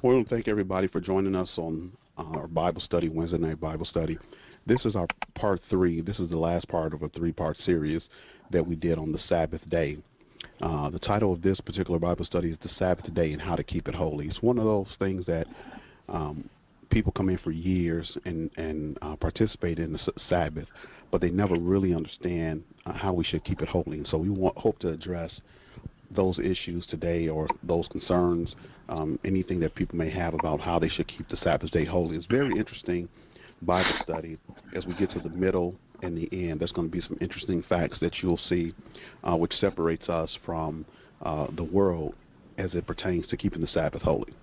We want to thank everybody for joining us on our Bible study, Wednesday night Bible study. This is our part 3. This is the last part of a 3-part series that we did on the Sabbath day. The title of this particular Bible study is The Sabbath Day and How to Keep It Holy. It's one of those things that people come in for years and participate in the Sabbath, but they never really understand how we should keep it holy. And so we hope to address those issues today, or those concerns, anything that people may have about how they should keep the Sabbath day holy. It's very interesting Bible study. As we get to the middle and the end, there's going to be some interesting facts that you'll see which separates us from the world as it pertains to keeping the Sabbath holy.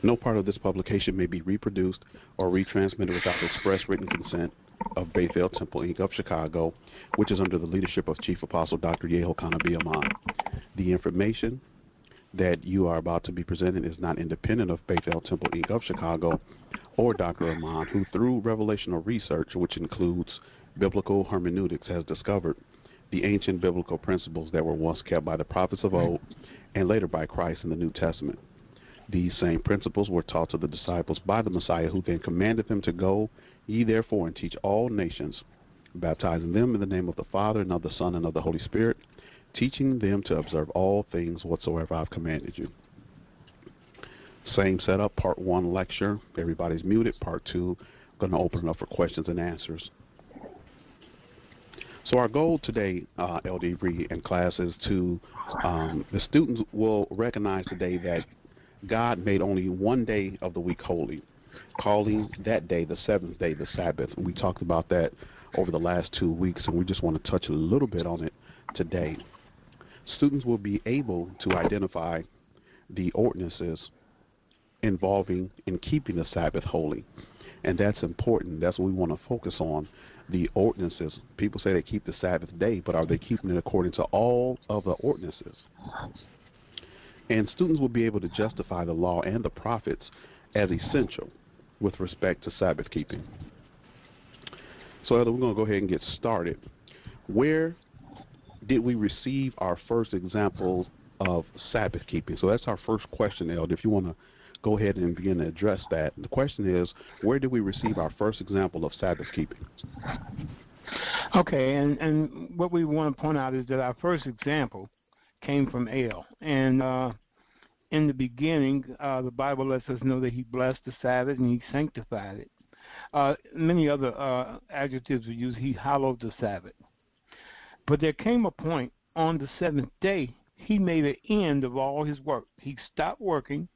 No part of this publication may be reproduced or retransmitted without the express written consent of Bethel Temple, Inc. of Chicago, which is under the leadership of Chief Apostle Dr. Yehokanah B. Amon. The information that you are about to be presented is not independent of Bethel Temple, Inc. of Chicago or Dr. Amon, who through revelational research, which includes biblical hermeneutics, has discovered the ancient biblical principles that were once kept by the prophets of old and later by Christ in the New Testament. These same principles were taught to the disciples by the Messiah, who then commanded them to go ye therefore and teach all nations, baptizing them in the name of the Father and of the Son and of the Holy Spirit, teaching them to observe all things whatsoever I've commanded you. Same setup, part 1 lecture. Everybody's muted. Part 2, going to open it up for questions and answers. So our goal today, LD Reed and class, is to, the students will recognize today that God made only one day of the week holy, calling that day the seventh day, the Sabbath. We talked about that over the last 2 weeks, and we just want to touch a little bit on it today. Students will be able to identify the ordinances involving in keeping the Sabbath holy, and that's important. That's what we want to focus on, the ordinances. People say they keep the Sabbath day, but are they keeping it according to all of the ordinances? And students will be able to justify the law and the prophets as essential with respect to Sabbath keeping. So Elder, we're going to go ahead and get started. Where did we receive our first example of Sabbath keeping? So that's our first question, Elder. If you want to go ahead and begin to address that. The question is, where did we receive our first example of Sabbath keeping? Okay, and what we want to point out is that our first example came from El. And in the beginning, the Bible lets us know that he blessed the Sabbath and he sanctified it. Many other adjectives are used. He hallowed the Sabbath. But there came a point on the seventh day, he made an end of all his work. He stopped working,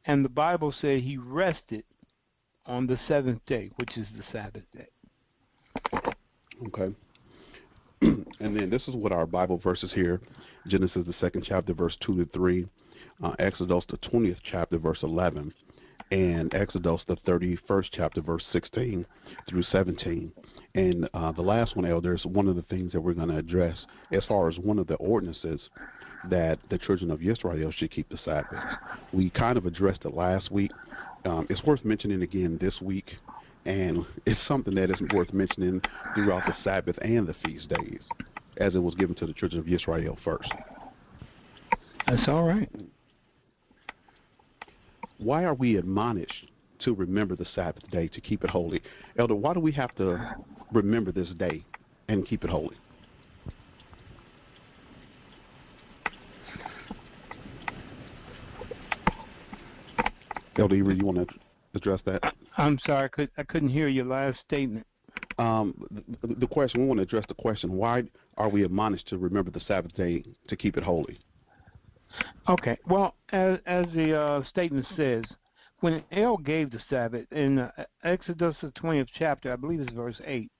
and the Bible said he rested on the seventh day, which is the Sabbath day. Okay. And then this is what our Bible verses here: Genesis, the 2nd chapter, verse 2 to 3, Exodus, the 20th chapter, verse 11, and Exodus, the 31st chapter, verse 16 through 17. And the last one, elders, one of the things that we're going to address as far as one of the ordinances that the children of Israel should keep the Sabbath. We kind of addressed it last week. It's worth mentioning again this week, and it's something that is worth mentioning throughout the Sabbath and the feast days, as it was given to the children of Israel first. That's all right. Why are we admonished to remember the Sabbath day, to keep it holy? Elder, why do we have to remember this day and keep it holy? Elder, you want to address that? I'm sorry, I couldn't hear your last statement. The question, we want to address the question, why are we admonished to remember the Sabbath day, to keep it holy? Okay, well, as the statement says, when El gave the Sabbath in Exodus, the 20th chapter, I believe it's verse 8,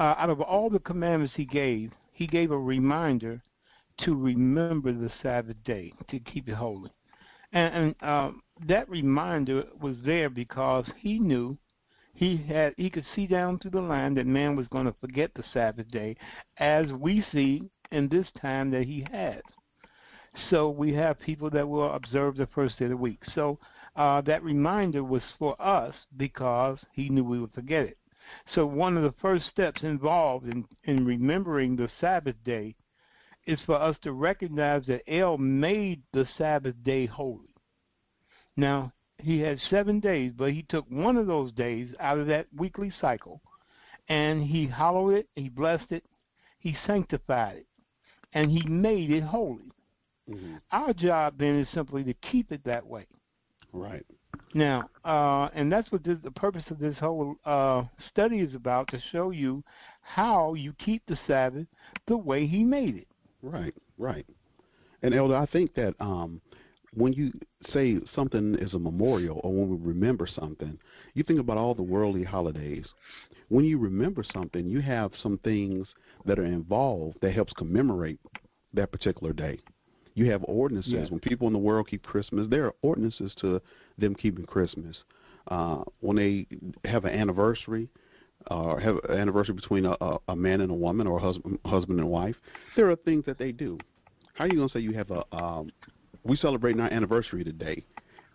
out of all the commandments he gave a reminder to remember the Sabbath day, to keep it holy. And that reminder was there because he knew he could see down through the line that man was going to forget the Sabbath day, as we see in this time that he has. So we have people that will observe the first day of the week. So that reminder was for us because he knew we would forget it. So one of the first steps involved in remembering the Sabbath day is for us to recognize that El made the Sabbath day holy. Now, he had 7 days, but he took one of those days out of that weekly cycle, and he hallowed it, he blessed it, he sanctified it, and he made it holy. Mm-hmm. Our job then is simply to keep it that way. Right. Now, and that's what the purpose of this whole study is about, to show you how you keep the Sabbath the way he made it. Right, right. And Elder, I think that when you say something is a memorial, or when we remember something, you think about all the worldly holidays. When you remember something, you have some things that are involved that helps commemorate that particular day. You have ordinances. Yes. When people in the world keep Christmas, there are ordinances to them keeping Christmas. When they have an anniversary, or have an anniversary between a man and a woman, or a husband and wife, there are things that they do. How are you going to say you have we celebrating our anniversary today,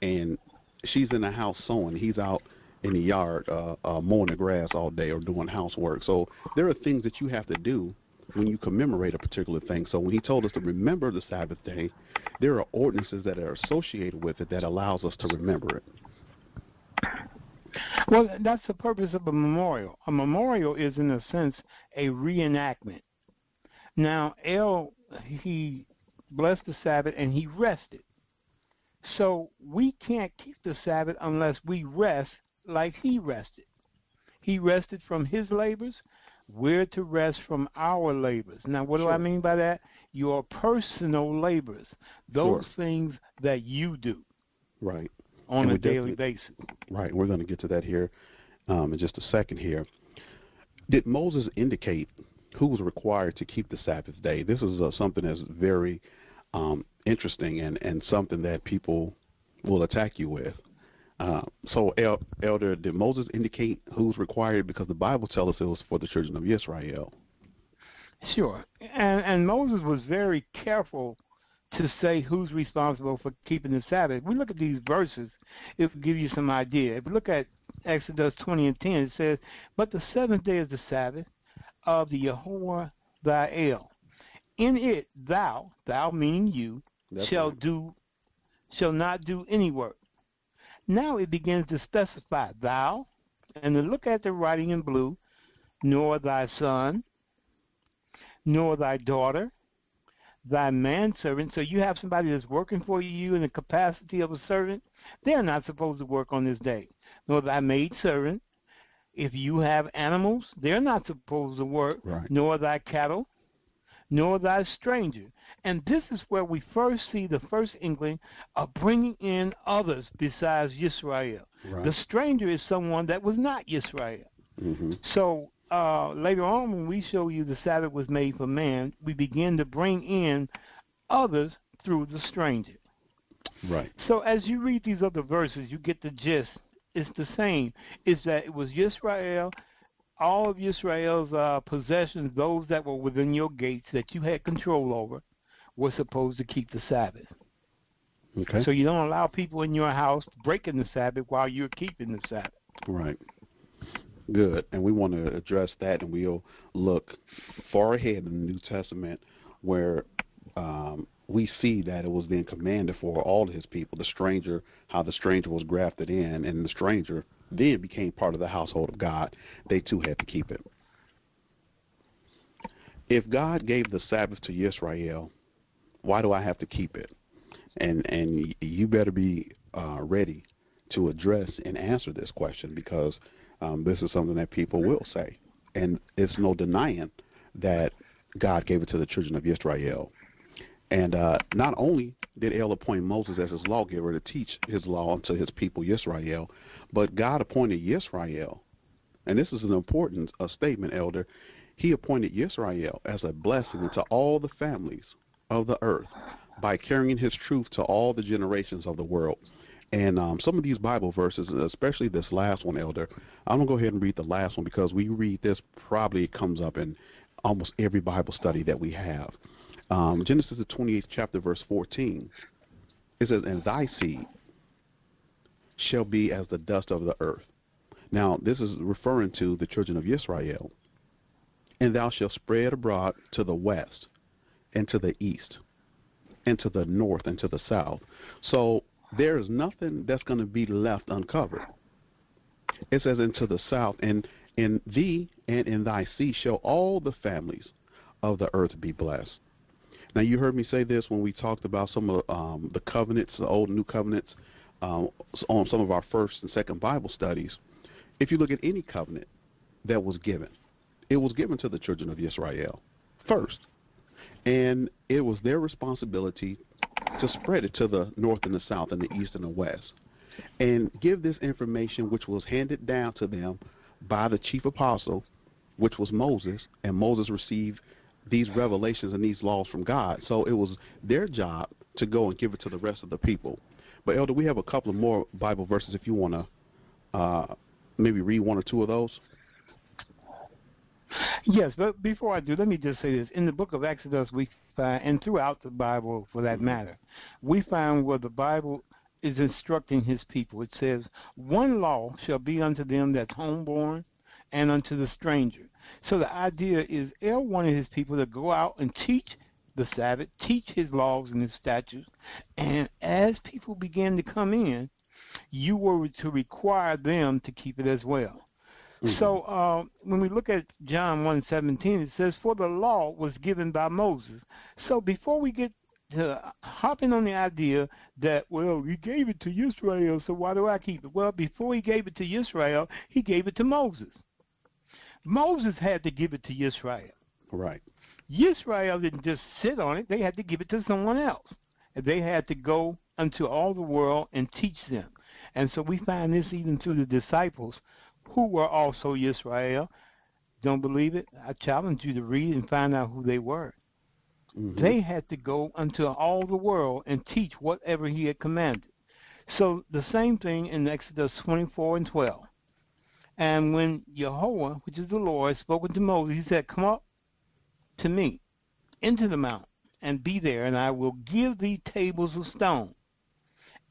and she's in the house sewing, he's out in the yard mowing the grass all day or doing housework? So there are things that you have to do when you commemorate a particular thing. So when he told us to remember the Sabbath day, there are ordinances that are associated with it that allows us to remember it. Well, that's the purpose of a memorial. A memorial is, in a sense, a reenactment. Now, he blessed the Sabbath and he rested. So we can't keep the Sabbath unless we rest like he rested. He rested from his labors. We're to rest from our labors. Now, what do I mean by that? Your personal labors, those things that you do, right, on a daily basis. Right. We're going to get to that here in just a second here. Did Moses indicate who was required to keep the Sabbath day? This is something that's very interesting and something that people will attack you with. So, Elder, did Moses indicate who's required? Because the Bible tells us it was for the children of Israel. Sure. And Moses was very careful to say who's responsible for keeping the Sabbath. If we look at these verses, it will give you some idea. If we look at Exodus 20 and 10, it says, "But the seventh day is the Sabbath of the Yehovah thy El. In it thou meaning you, shall not do any work." Now it begins to specify thou, and to look at the writing in blue, nor thy son, nor thy daughter, thy manservant. So you have somebody that's working for you in the capacity of a servant. They're not supposed to work on this day. Nor thy maidservant. If you have animals, they're not supposed to work. Right. Nor thy cattle, nor thy stranger. And this is where we first see the first inkling of bringing in others besides Yisrael. Right. The stranger is someone that was not Yisrael. Mm-hmm. So later on, when we show you the Sabbath was made for man, we begin to bring in others through the stranger. Right. So as you read these other verses, you get the gist. It's the same. It's that it was Yisrael, all of Yisrael's possessions, those that were within your gates that you had control over, were supposed to keep the Sabbath. Okay. So you don't allow people in your house breaking the Sabbath while you're keeping the Sabbath. Right. Good. And we want to address that, and we'll look far ahead in the New Testament where we see that it was then commanded for all of his people, the stranger, how the stranger was grafted in, and the stranger then became part of the household of God. They too had to keep it. If God gave the Sabbath to Israel, why do I have to keep it? And you better be ready to address and answer this question, because this is something that people will say. And it's no denying that God gave it to the children of Israel. And not only did El appoint Moses as his lawgiver to teach his law unto his people Yisrael, but God appointed Yisrael, and this is an important statement, Elder. He appointed Yisrael as a blessing to all the families of the earth by carrying his truth to all the generations of the world. And some of these Bible verses, especially this last one, Elder, I'm going to go ahead and read the last one, because we read this, probably it comes up in almost every Bible study that we have. Genesis the 28th chapter, verse 14. It says, "And thy seed shall be as the dust of the earth." Now, this is referring to the children of Israel. "And thou shalt spread abroad to the west, and to the east, and to the north, and to the south." So there is nothing that's going to be left uncovered. It says, into the south, and in thee and in thy seed shall all the families of the earth be blessed. Now, you heard me say this when we talked about some of the covenants, the old and new covenants, on some of our first and second Bible studies. If you look at any covenant that was given, it was given to the children of Israel first. And it was their responsibility to spread it to the north and the south and the east and the west, and give this information, which was handed down to them by the chief apostle, which was Moses, and Moses received these revelations and these laws from God. So it was their job to go and give it to the rest of the people. But, Elder, we have a couple of more Bible verses if you want to maybe read one or two of those. Yes, but before I do, let me just say this. In the book of Exodus, we find, and throughout the Bible for that matter, we find where the Bible is instructing his people. It says, one law shall be unto them that's homeborn and unto the stranger. So the idea is El wanted his people to go out and teach the Sabbath, teach his laws and his statutes, and as people began to come in, you were to require them to keep it as well. Mm-hmm. So when we look at John 1:17, it says, for the law was given by Moses. So before we get to hopping on the idea that, well, he gave it to Israel, so why do I keep it? Well, before he gave it to Israel, he gave it to Moses. Moses had to give it to Israel. Right. Israel didn't just sit on it. They had to give it to someone else. They had to go unto all the world and teach them. And so we find this even through the disciples, who were also Israel. Don't believe it? I challenge you to read and find out who they were. Mm-hmm. They had to go unto all the world and teach whatever he had commanded. So the same thing in Exodus 24:12. And when Jehovah, which is the Lord, spoke to Moses, he said, come up to me into the mount and be there, and I will give thee tables of stone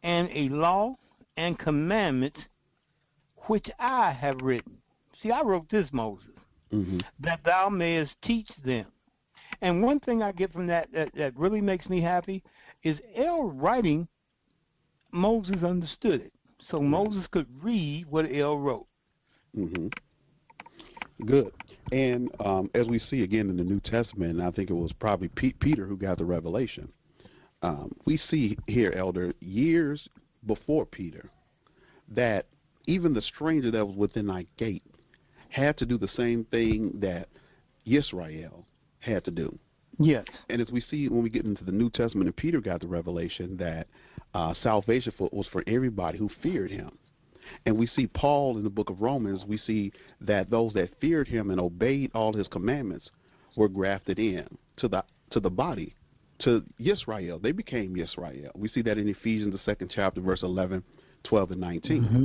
and a law and commandments which I have written. See, I wrote this, Moses, that thou mayest teach them. And one thing I get from that really makes me happy is El writing, Moses understood it. So Moses could read what El wrote. Mm-hmm. Good. And as we see again in the New Testament, and I think it was probably Peter who got the revelation, we see here, Elder, years before Peter, that even the stranger that was within thy gate had to do the same thing that Israel had to do. Yes. And as we see when we get into the New Testament, and Peter got the revelation that salvation was for everybody who feared him. And we see Paul in the book of Romans, we see that those that feared him and obeyed all his commandments were grafted in to the body, to Yisrael. They became Yisrael. We see that in Ephesians, the 2nd chapter, verse 11, 12, and 19. Mm-hmm.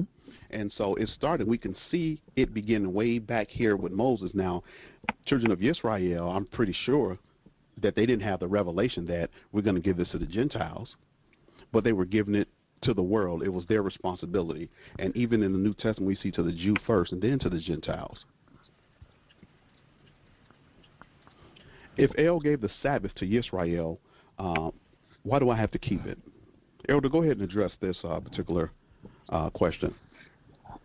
And so it started. We can see it beginning way back here with Moses. Now, children of Yisrael, I'm pretty sure that they didn't have the revelation that we're going to give this to the Gentiles, but they were giving it to the world. It was their responsibility. And even in the New Testament, we see to the Jew first and then to the Gentiles. If El gave the Sabbath to Israel, why do I have to keep it? Elder, go ahead and address this particular question.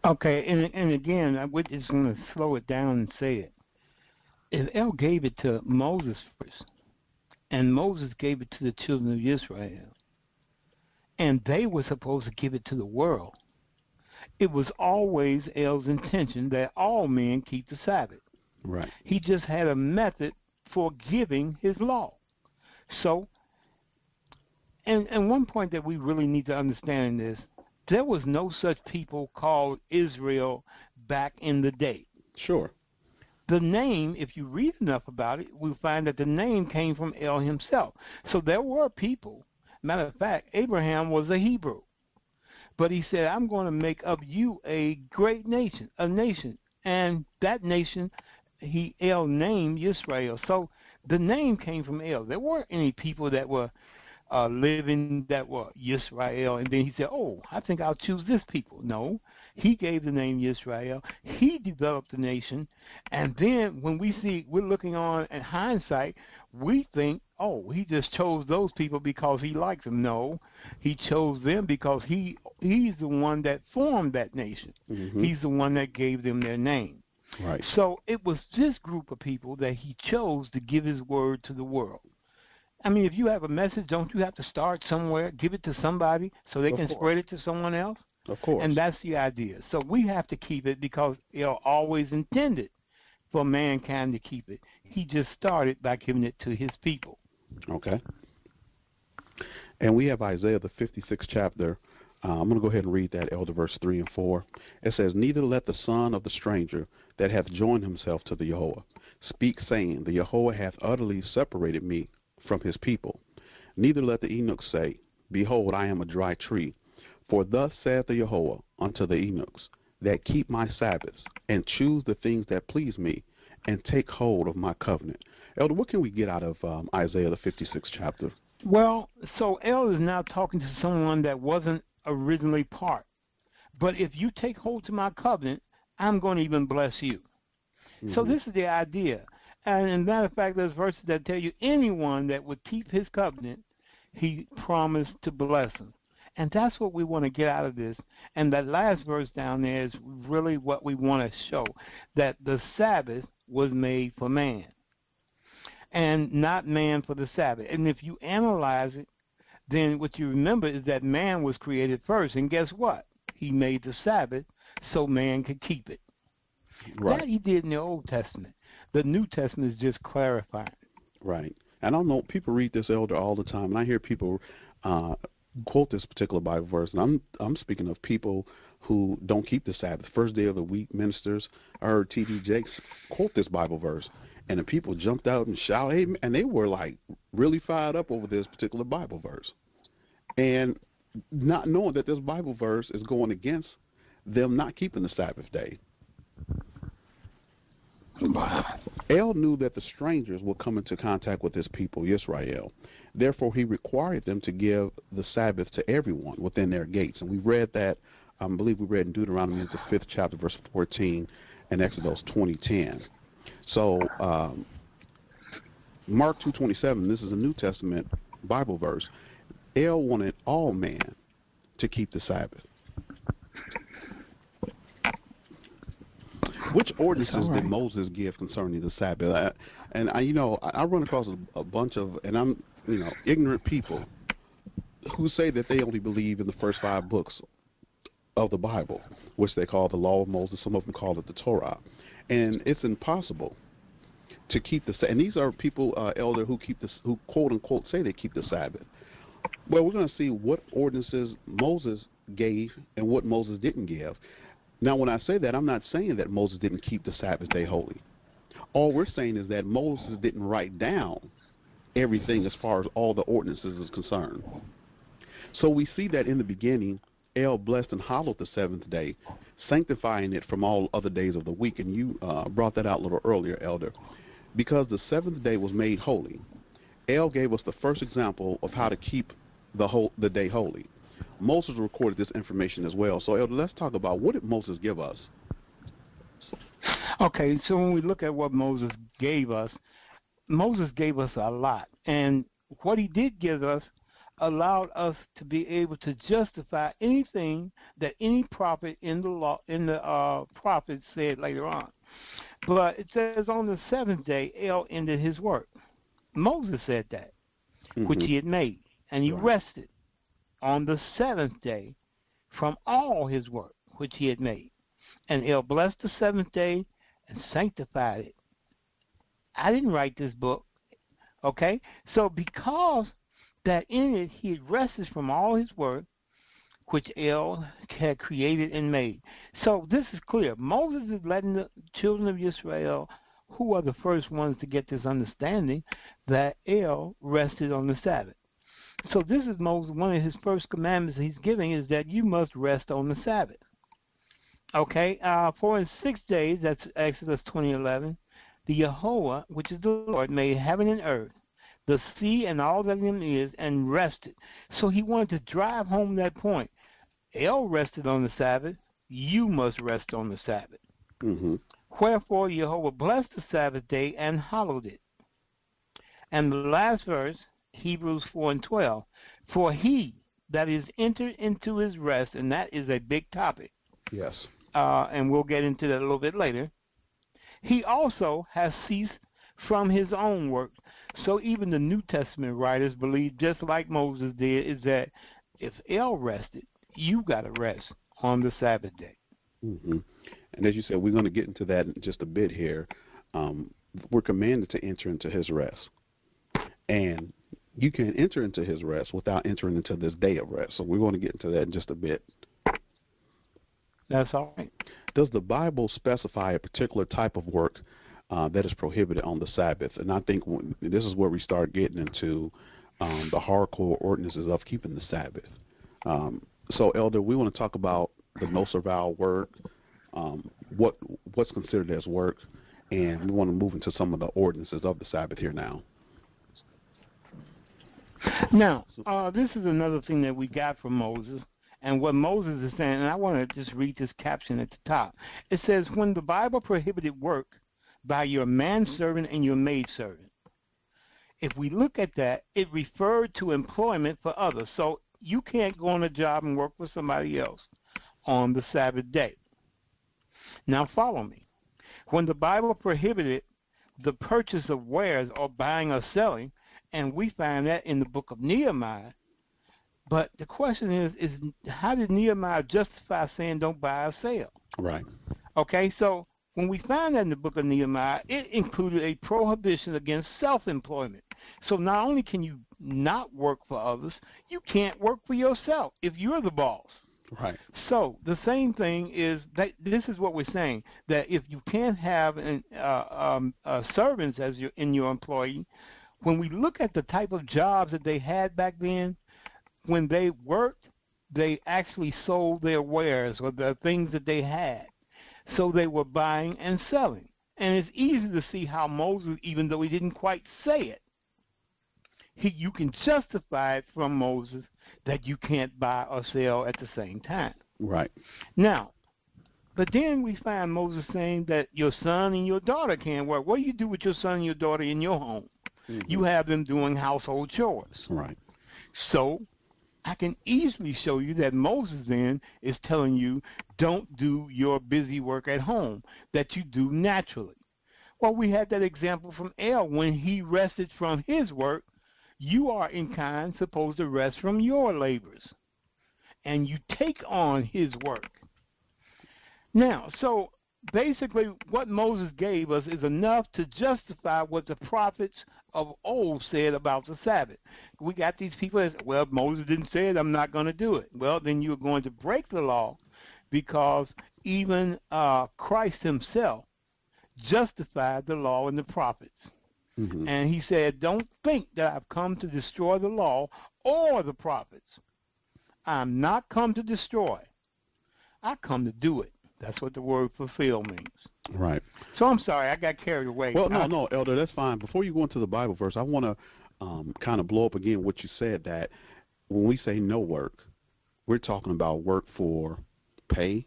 Okay, and again, we're just going to slow it down and say it. If El gave it to Moses first, and Moses gave it to the children of Israel, and they were supposed to give it to the world, it was always El's intention that all men keep the Sabbath. Right. He just had a method for giving his law. So, and one point that we really need to understand in this, there was no such people called Israel back in the day. Sure. The name, if you read enough about it, we'll find that the name came from El himself. So there were people. Matter of fact, Abraham was a Hebrew. But he said, I'm going to make of you a great nation, a nation. And that nation, El named Israel. So the name came from El. There weren't any people that were living that were Israel, and then he said, oh, I think I'll choose this people. No, he gave the name Israel. He developed the nation, and then when we're looking on in hindsight, we think, oh, he just chose those people because he liked them. No, He chose them because he's the one that formed that nation. Mm-hmm. He's the one that gave them their name. Right. So it was this group of people that he chose to give his word to the world. I mean, if you have a message, don't you have to start somewhere, give it to somebody so they can spread it to someone else? Of course. And that's the idea. So we have to keep it because it always intended for mankind to keep it. He just started by giving it to his people. Okay. And we have Isaiah, the 56th chapter. I'm going to go ahead and read that, Elder, verse 3 and 4. It says, "Neither let the son of the stranger that hath joined himself to the Yahweh speak, saying, The Yahweh hath utterly separated me from his people. Neither let the eunuch say, Behold, I am a dry tree. For thus saith the Yahweh unto the eunuchs, that keep my Sabbaths, and choose the things that please me, and take hold of my covenant." Elder, what can we get out of Isaiah, the 56th chapter? Well, so El is now talking to someone that wasn't originally part. But if you take hold to my covenant, I'm going to even bless you. Mm-hmm. So this is the idea. And as a matter of fact, there's verses that tell you anyone that would keep his covenant, he promised to bless him. And that's what we want to get out of this. And that last verse down there is really what we want to show, that the Sabbath was made for man and not man for the Sabbath. And if you analyze it, then what you remember is that man was created first. And guess what? He made the Sabbath so man could keep it. Right. That he did in the Old Testament. The New Testament is just clarifying. Right. And I don't know, people read this, Elder, all the time, and I hear people quote this particular Bible verse, and I'm speaking of people who don't keep the Sabbath. First day of the week, ministers, I heard T.D. Jakes quote this Bible verse, and the people jumped out and shouted, and they were like really fired up over this particular Bible verse, and not knowing that this Bible verse is going against them not keeping the Sabbath day. El knew that the strangers would come into contact with his people, Yisrael. Therefore, he required them to give the Sabbath to everyone within their gates. And we read that, I believe we read in Deuteronomy, the 5th chapter, verse 14, and Exodus 20:10. So, Mark 2:27, this is a New Testament Bible verse. El wanted all man to keep the Sabbath. Which ordinances did Moses give concerning the Sabbath? I run across a bunch of, and I'm, ignorant people who say that they only believe in the first 5 books of the Bible, which they call the Law of Moses. Some of them call it the Torah, and it's impossible to keep the. And these are people, Elder, who quote unquote say they keep the Sabbath. Well, we're going to see what ordinances Moses gave and what Moses didn't give. Now, when I say that, I'm not saying that Moses didn't keep the Sabbath day holy. All we're saying is that Moses didn't write down everything as far as all the ordinances is concerned. So we see that in the beginning, El blessed and hallowed the 7th day, sanctifying it from all other days of the week. And you brought that out a little earlier, Elder. Because the 7th day was made holy, El gave us the first example of how to keep the day holy. Moses recorded this information as well. So, Elder, let's talk about what did Moses give us? Okay, so when we look at what Moses gave us a lot. And what he did give us allowed us to be able to justify anything that any prophet in the prophets said later on. But it says on the 7th day, El ended his work. Moses said that, which he had made, and he rested on the 7th day from all his work which he had made. And El blessed the 7th day and sanctified it. I didn't write this book, okay? So because that in it he had rested from all his work which El had created and made. So this is clear. Moses is letting the children of Israel, who are the first ones to get this understanding, that El rested on the Sabbath. So this is Moses, one of his first commandments he's giving is that you must rest on the Sabbath. Okay, for in 6 days, that's Exodus 20:11, the Yahweh, which is the Lord, made heaven and earth, the sea and all that in them is, and rested. So he wanted to drive home that point. El rested on the Sabbath, you must rest on the Sabbath. Wherefore Yahweh blessed the Sabbath day and hallowed it. And the last verse, Hebrews 4:12, for he, that is entered into his rest, and that is a big topic, Yes. and we'll get into that a little bit later, he also has ceased from his own work. So even the New Testament writers believe, just like Moses did, is that if El rested, you got to rest on the Sabbath day. Mm-hmm. And as you said, we're going to get into that in just a bit here. We're commanded to enter into his rest. And you can enter into his rest without entering into this day of rest. So we're going to get into that in just a bit. That's all right. Does the Bible specify a particular type of work that is prohibited on the Sabbath? And I think this is where we start getting into the hardcore ordinances of keeping the Sabbath. So, Elder, we want to talk about the no servile work, what's considered as work, and we want to move into some of the ordinances of the Sabbath here now. Now, this is another thing that we got from Moses, and what Moses is saying, and I want to just read this caption at the top. It says, when the Bible prohibited work by your manservant and your maidservant, if we look at that, it referred to employment for others. So you can't go on a job and work for somebody else on the Sabbath day. Now follow me. When the Bible prohibited the purchase of wares or buying or selling, and we find that in the book of Nehemiah, but the question is how did Nehemiah justify saying don't buy or sell? Right. Okay, so when we find that in the book of Nehemiah, it included a prohibition against self-employment. So not only can you not work for others, you can't work for yourself if you're the boss. Right. So the same thing is that this is what we're saying, that if you can't have servants as your employee, when we look at the type of jobs that they had back then, when they worked, they actually sold their wares or the things that they had. So they were buying and selling. And it's easy to see how Moses, even though he didn't quite say it, you can justify it from Moses that you can't buy or sell at the same time. Right. Now, but then we find Moses saying that your son and your daughter can't work. What do you do with your son and your daughter in your home? Mm-hmm. You have them doing household chores. Right. So I can easily show you that Moses then is telling you don't do your busy work at home that you do naturally. Well, we had that example from El when he rested from his work. You are in kind supposed to rest from your labors, and you take on his work. Now, so basically what Moses gave us is enough to justify what the prophets of old said about the Sabbath. We got these people that say, well, Moses didn't say it, I'm not going to do it. Well, then you're going to break the law, because even Christ himself justified the law and the prophets. Mm-hmm. And he said, don't think that I've come to destroy the law or the prophets. I'm not come to destroy. I come to do it. That's what the word fulfill means. Right. So I'm sorry, I got carried away. Well, no, Elder, that's fine. Before you go into the Bible verse, I want to kind of blow up again what you said, that when we say no work, we're talking about work for pay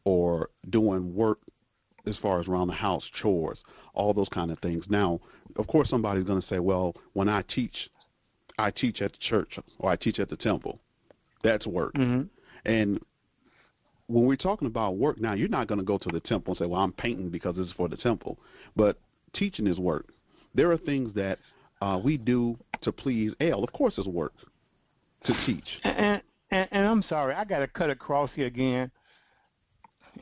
or doing work as far as around the house, chores, all those kind of things. Now, of course, somebody's going to say, well, when I teach at the church or I teach at the temple. That's work. Mm-hmm. And when we're talking about work now, you're not going to go to the temple and say, well, I'm painting because this is for the temple. But teaching is work. There are things that we do to please El. Of course it's work to teach. And I'm sorry, I got to cut across here again.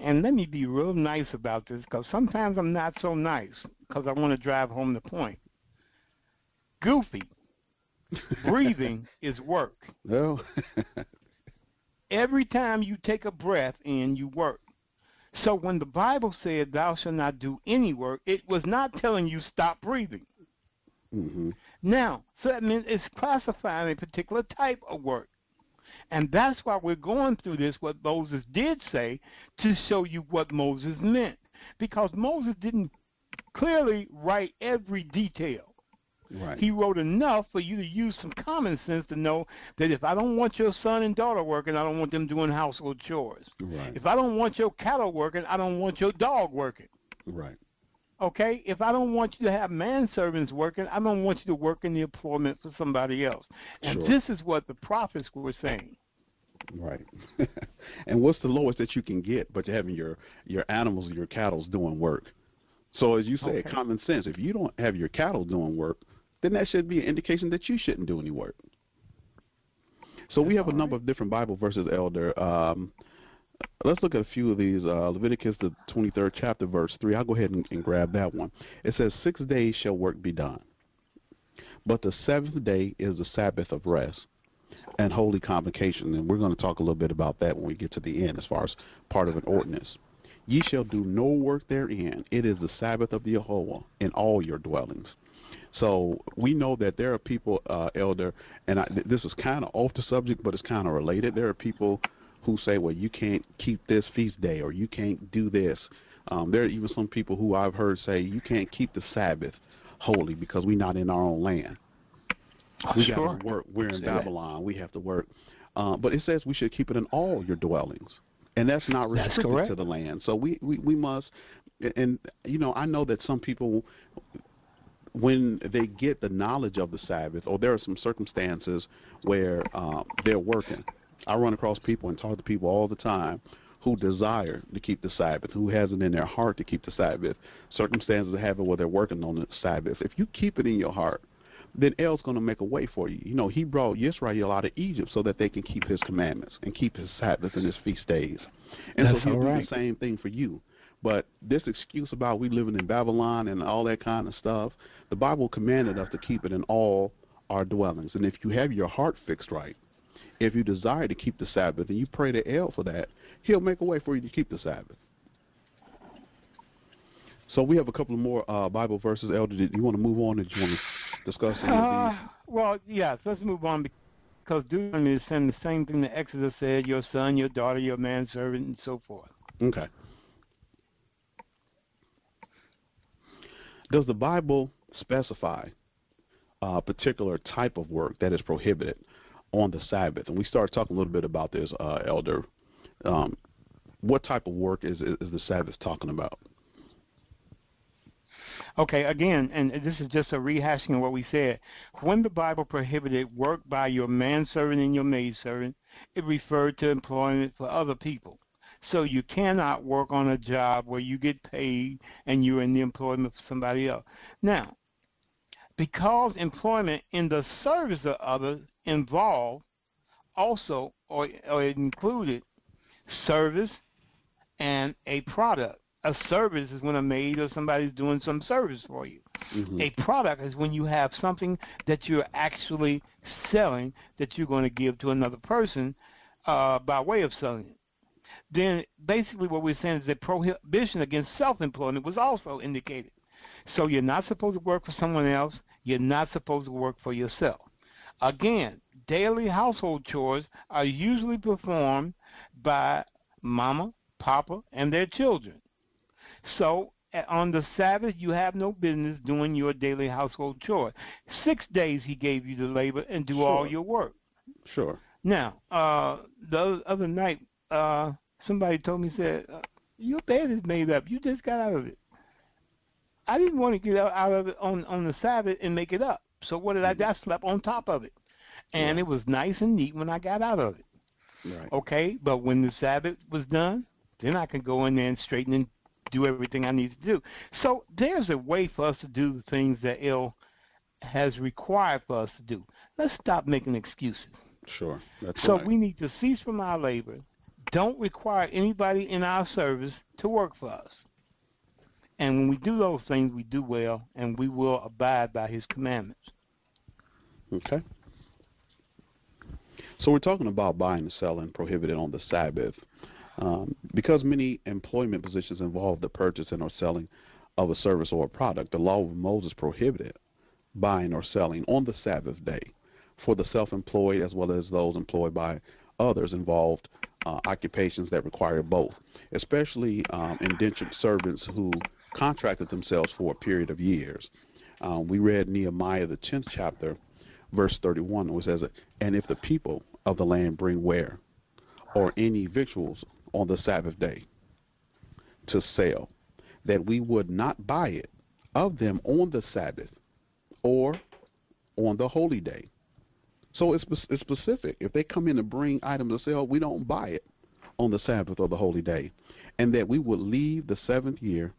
And let me be real nice about this, because sometimes I'm not so nice because I want to drive home the point. Goofy. Breathing is work. No. Every time you take a breath in, you work. So when the Bible said thou shalt not do any work, it was not telling you stop breathing. Mm-hmm. Now, so that means it's classifying a particular type of work. And that's why we're going through this, what Moses did say, to show you what Moses meant. Because Moses didn't clearly write every detail. Right. He wrote enough for you to use some common sense to know that if I don't want your son and daughter working, I don't want them doing household chores. Right. If I don't want your cattle working, I don't want your dog working. Right. Okay? If I don't want you to have manservants working, I don't want you to work in the employment for somebody else. And Sure. this is what the prophets were saying. Right. And what's the lowest that you can get but having your animals or your cattle doing work? So as you say, Okay. common sense, if you don't have your cattle doing work, then that should be an indication that you shouldn't do any work. So we have a number of different Bible verses, Elder. Let's look at a few of these. Leviticus, the 23rd chapter, verse 3. I'll go ahead and grab that one. It says, 6 days shall work be done, but the seventh day is the Sabbath of rest and holy convocation. And we're going to talk a little bit about that when we get to the end as far as part of an ordinance. Ye shall do no work therein. It is the Sabbath of Jehovah in all your dwellings. So we know that there are people, Elder, and this is kind of off the subject, but it's kind of related. There are people who say, well, you can't keep this feast day or you can't do this. There are even some people who I've heard say you can't keep the Sabbath holy because we're not in our own land. We got to work. We're in Babylon. We have to work. But it says we should keep it in all your dwellings. And that's not restricted to the land. So we must, and, you know, I know that some people, when they get the knowledge of the Sabbath, or there are some circumstances where they're working. I run across people and talk to people all the time who desire to keep the Sabbath, who has it in their heart to keep the Sabbath. Circumstances have it where they're working on the Sabbath. If you keep it in your heart, then El's going to make a way for you. You know, he brought Yisrael out of Egypt so that they can keep his commandments and keep his Sabbath and his feast days. And so he'll do the same thing for you. But this excuse about we living in Babylon and all that kind of stuff, the Bible commanded us to keep it in all our dwellings. And if you have your heart fixed right, if you desire to keep the Sabbath and you pray to El for that, he'll make a way for you to keep the Sabbath. So we have a couple of more Bible verses. Elder, do you want to move on, or do you want to discuss any of these? Well, yes, let's move on because Deuteronomy is saying the same thing that Exodus said, your son, your daughter, your manservant, and so forth. Okay. Does the Bible specify a particular type of work that is prohibited on the Sabbath? And we started talking a little bit about this, Elder. What type of work is the Sabbath talking about? Okay, again, and this is just a rehashing of what we said. When the Bible prohibited work by your manservant and your maidservant, it referred to employment for other people. So you cannot work on a job where you get paid and you're in the employment for somebody else. Now, because employment in the service of others involved also, or it included service and a product. A service is when a maid or somebody's doing some service for you. Mm-hmm. A product is when you have something that you're actually selling that you're going to give to another person by way of selling it. Then basically what we're saying is that prohibition against self-employment was also indicated. So you're not supposed to work for someone else. You're not supposed to work for yourself. Again, daily household chores are usually performed by mama, papa, and their children. So on the Sabbath, you have no business doing your daily household chores. 6 days he gave you to labor and do all your work. Sure. Now, the other night, somebody told me, said, your bed is made up. You just got out of it. I didn't want to get out of it on the Sabbath and make it up. So what did I do? I slept on top of it. And it was nice and neat when I got out of it. Right. Okay, but when the Sabbath was done, then I can go in there and straighten and do everything I need to do. So there's a way for us to do the things that El has required for us to do. Let's stop making excuses. Sure. That's so right. We need to cease from our labor. Don't require anybody in our service to work for us. And when we do those things, we do well, and we will abide by his commandments. Okay. So we're talking about buying and selling prohibited on the Sabbath. Because many employment positions involve the purchasing or selling of a service or a product, the law of Moses prohibited buying or selling on the Sabbath day for the self-employed as well as those employed by others involved occupations that require both, especially indentured servants who contracted themselves for a period of years. We read Nehemiah, the 10th chapter, verse 31, which says, and if the people of the land bring ware or any victuals on the Sabbath day to sell, that we would not buy it of them on the Sabbath or on the holy day. So it's specific. If they come in to bring items to sell, we don't buy it on the Sabbath or the holy day, and that we would leave the seventh year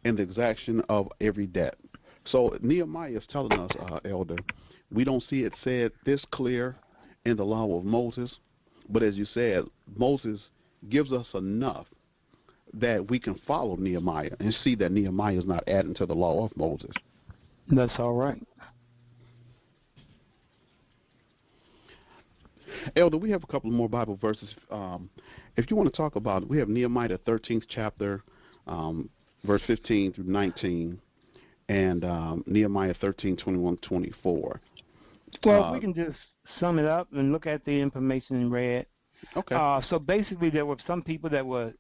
in the exaction of every debt. So Nehemiah is telling us, Elder, we don't see it said this clear in the law of Moses, but as you said, Moses gives us enough that we can follow Nehemiah and see that Nehemiah is not adding to the law of Moses. That's all right. Elder, we have a couple more Bible verses. If you want to talk about it, we have Nehemiah, the 13th chapter, verse 15 through 19, and Nehemiah 13, 21, 24. Well, we can just sum it up and look at the information in red. Okay. So basically, there were some people that were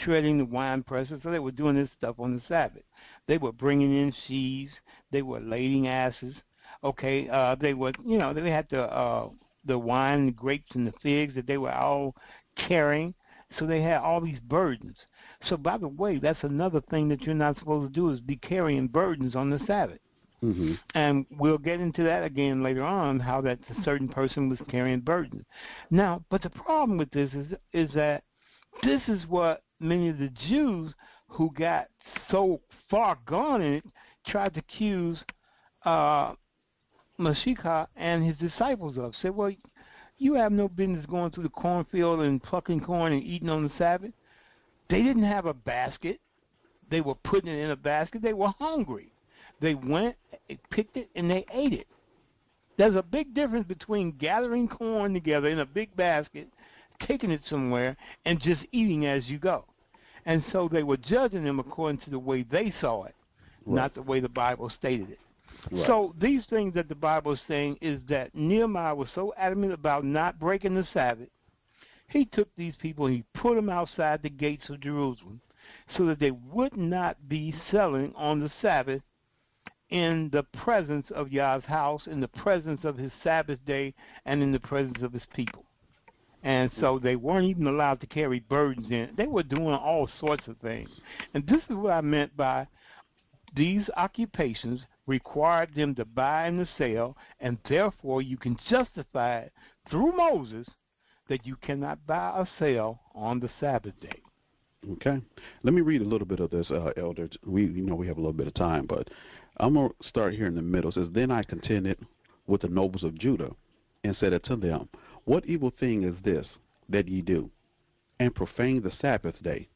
treading the wine presses, so they were doing this stuff on the Sabbath. They were bringing in sheaves. They were lading asses. Okay. They were, they had the wine, the grapes, and the figs that they were all carrying. So they had all these burdens. So, by the way, that's another thing that you're not supposed to do is be carrying burdens on the Sabbath. Mm-hmm. And we'll get into that again later on, how that a certain person was carrying burdens. Now, but the problem with this is that this is what many of the Jews who got so far gone in it tried to accuse Mashiach and his disciples of. Said, well, you have no business going through the cornfield and plucking corn and eating on the Sabbath. They didn't have a basket. They were putting it in a basket. They were hungry. They went, picked it, and they ate it. There's a big difference between gathering corn together in a big basket, taking it somewhere, and just eating as you go. And so they were judging them according to the way they saw it, right, not the way the Bible stated it. Right. So these things that the Bible is saying is that Nehemiah was so adamant about not breaking the Sabbath, he took these people and he put them outside the gates of Jerusalem so that they would not be selling on the Sabbath in the presence of Yah's house, in the presence of his Sabbath day, and in the presence of his people. And so they weren't even allowed to carry burdens in. They were doing all sorts of things. And this is what I meant by these occupations required them to buy and to sell, and therefore you can justify it through Moses that you cannot buy or sell on the Sabbath day. Okay. Let me read a little bit of this, Elder. We have a little bit of time, but I'm going to start here in the middle. It says, Then I contended with the nobles of Judah and said unto them, What evil thing is this that ye do, and profane the Sabbath day?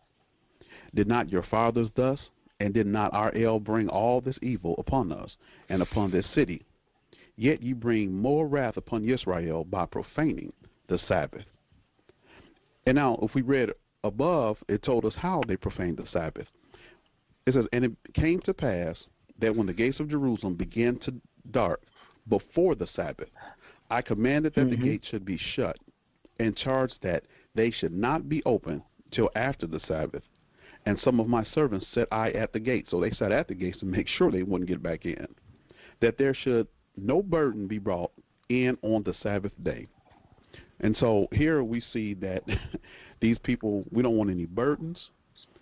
Did not your fathers thus, and did not our El bring all this evil upon us and upon this city? Yet ye bring more wrath upon Israel by profaning the Sabbath. And now, if we read above, it told us how they profaned the Sabbath. It says, And it came to pass that when the gates of Jerusalem began to dark before the Sabbath, I commanded that the gates should be shut, and charged that they should not be opened till after the Sabbath. And some of my servants set I at the gate. So they sat at the gates to make sure they wouldn't get back in. That there should no burden be brought in on the Sabbath day. And so here we see that these people, we don't want any burdens.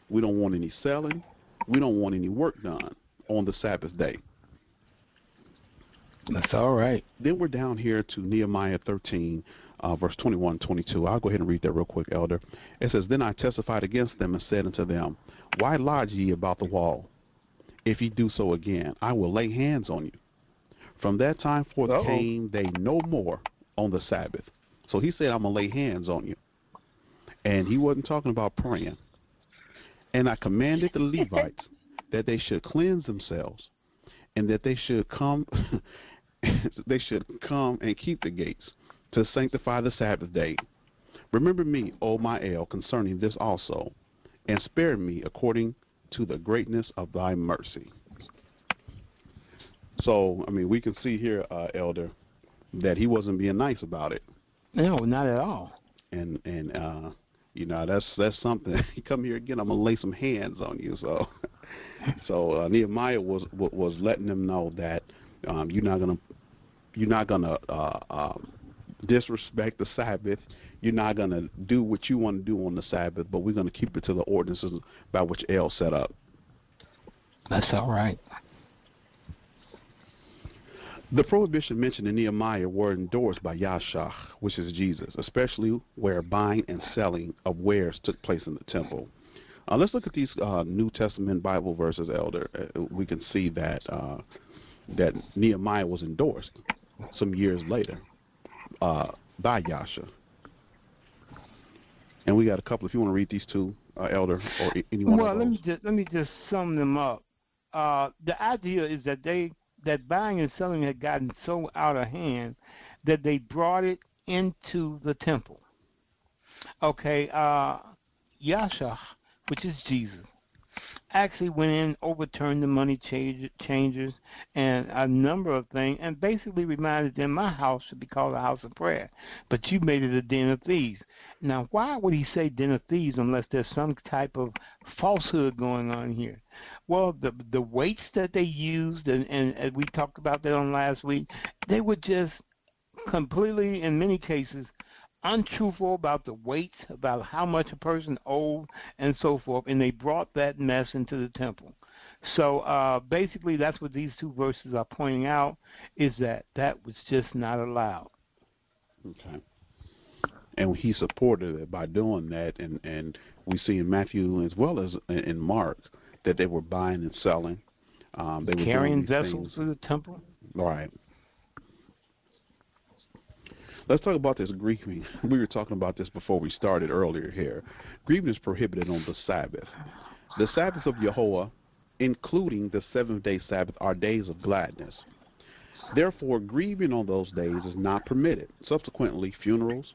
We don't want any selling. We don't want any work done on the Sabbath day. That's all right. Then we're down here to Nehemiah 13, verse 21 22. I'll go ahead and read that real quick, Elder. It says, Then I testified against them and said unto them, Why lodge ye about the wall? If ye do so again, I will lay hands on you. From that time forth came they no more on the Sabbath. So he said, I'm going to lay hands on you. And he wasn't talking about praying. And I commanded the Levites that they should cleanse themselves, and that they should come and keep the gates to sanctify the Sabbath day. Remember me, O my El, concerning this also, and spare me according to the greatness of thy mercy. So, we can see here, Elder, that he wasn't being nice about it. No, not at all. And that's something. You come here again, I'm gonna lay some hands on you. So Nehemiah was letting them know that you're not gonna disrespect the Sabbath. You're not gonna do what you want to do on the Sabbath, but we're gonna keep it to the ordinances by which El set up. That's all right. The prohibition mentioned in Nehemiah were endorsed by Yahshua, which is Jesus, especially where buying and selling of wares took place in the temple. Let's look at these New Testament Bible verses, Elder. We can see that that Nehemiah was endorsed some years later by Yahshua. And we got a couple. If you want to read these two, Elder, or anyone of those. Well, let me just sum them up. The idea is that buying and selling had gotten so out of hand that they brought it into the temple. Okay, Yahshua, which is Jesus, actually went in, overturned the money changers and a number of things, and basically reminded them, my house should be called a house of prayer, but you made it a den of thieves. Now, why would he say den of thieves unless there's some type of falsehood going on here? Well, the weights that they used, and we talked about that on last week, they were just completely, in many cases, untruthful about the weights, about how much a person owed, and so forth, and they brought that mess into the temple. So basically that's what these two verses are pointing out, is that was just not allowed. Okay. And he supported it by doing that, and we see in Matthew as well as in Mark that they were buying and selling. They were carrying vessels through the temple. Right. Let's talk about this grieving. We were talking about this before we started earlier here. Grieving is prohibited on the Sabbath. The Sabbaths of Yahweh, including the seventh-day Sabbath, are days of gladness. Therefore, grieving on those days is not permitted. Subsequently, funerals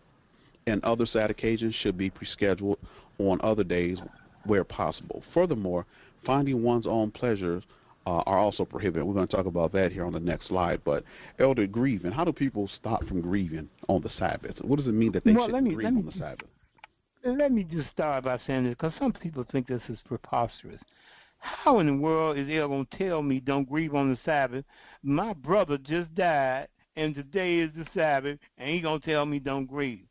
and other sad occasions should be prescheduled on other days where possible. Furthermore, finding one's own pleasures are also prohibited. We're going to talk about that here on the next slide. But, Elder, grieving, how do people stop from grieving on the Sabbath? What does it mean that they shouldn't grieve on the Sabbath? Let me just start by saying this, because some people think this is preposterous. How in the world is El going to tell me don't grieve on the Sabbath? My brother just died, and today is the Sabbath, and he going to tell me don't grieve.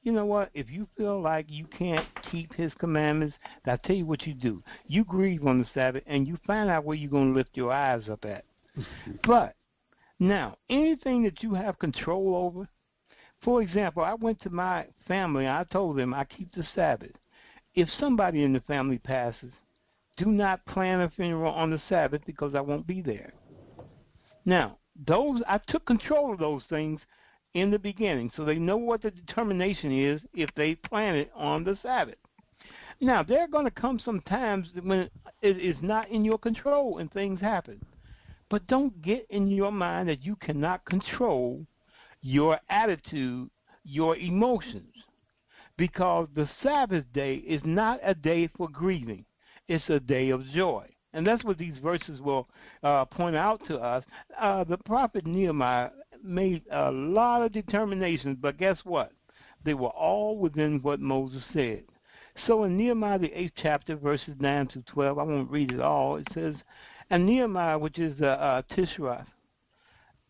You know what? If you feel like you can't keep his commandments, I'll tell you what you do. You grieve on the Sabbath, and you find out where you're going to lift your eyes up at. But now, anything that you have control over, for example, I went to my family, and I told them I keep the Sabbath. If somebody in the family passes, do not plan a funeral on the Sabbath because I won't be there. Now, I took control of those things in the beginning, so they know what the determination is if they plan it on the Sabbath. Now, there are going to come some times when it is not in your control and things happen. But don't get in your mind that you cannot control your attitude, your emotions, because the Sabbath day is not a day for grieving. It's a day of joy. And that's what these verses will point out to us. The prophet Nehemiah made a lot of determinations, but guess what? They were all within what Moses said. So in Nehemiah, the 8th chapter, verses 9 to 12, I won't read it all. It says, and Nehemiah, which is Tishrath,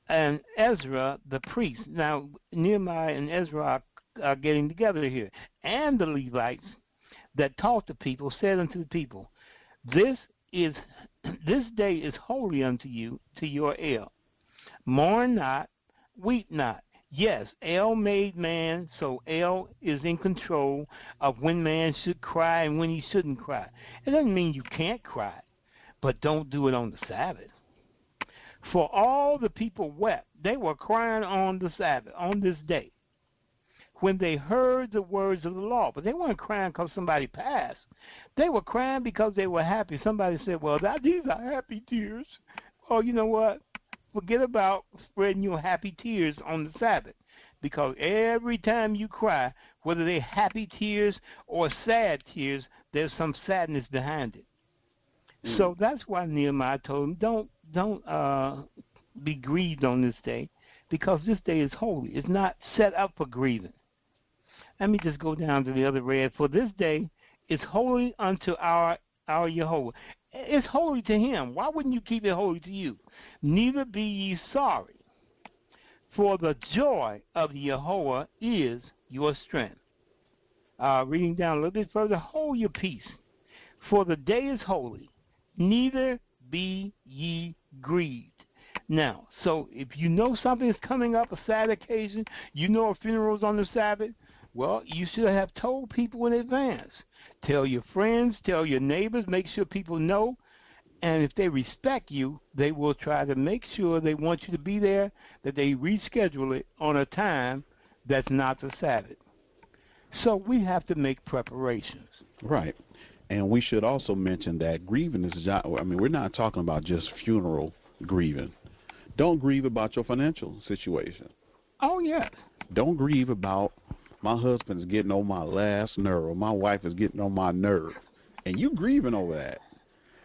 and Ezra, the priest. Now, Nehemiah and Ezra are getting together here. And the Levites that taught the people said unto the people, this day is holy unto you, to your El. Mourn not, weep not. Yes, El made man, so El is in control of when man should cry and when he shouldn't cry. It doesn't mean you can't cry, but don't do it on the Sabbath. For all the people wept. They were crying on the Sabbath, on this day, when they heard the words of the law. But they weren't crying because somebody passed. They were crying because they were happy. Somebody said, well, these are happy tears. Well, you know what? Forget about spreading your happy tears on the Sabbath, because every time you cry, whether they're happy tears or sad tears, there's some sadness behind it. So that's why Nehemiah told them, don't be grieved on this day, because this day is holy. It's not set up for grieving. Let me just go down to the other red. For this day is holy unto our Yahweh. It's holy to him. Why wouldn't you keep it holy to you? Neither be ye sorry, for the joy of Yahweh is your strength. Reading down a little bit further, hold your peace, for the day is holy. Neither be ye grieved. Now, so if you know something is coming up, a sad occasion, you know a funeral is on the Sabbath, well, you should have told people in advance. Tell your friends, tell your neighbors, make sure people know. And if they respect you, they will try to make sure they want you to be there, that they reschedule it on a time that's not the Sabbath. So we have to make preparations. Right. And we should also mention that grieving is, we're not talking about just funeral grieving. Don't grieve about your financial situation. Oh, yes. Don't grieve about my husband is getting on my last nerve or my wife is getting on my nerve. And you grieving over that.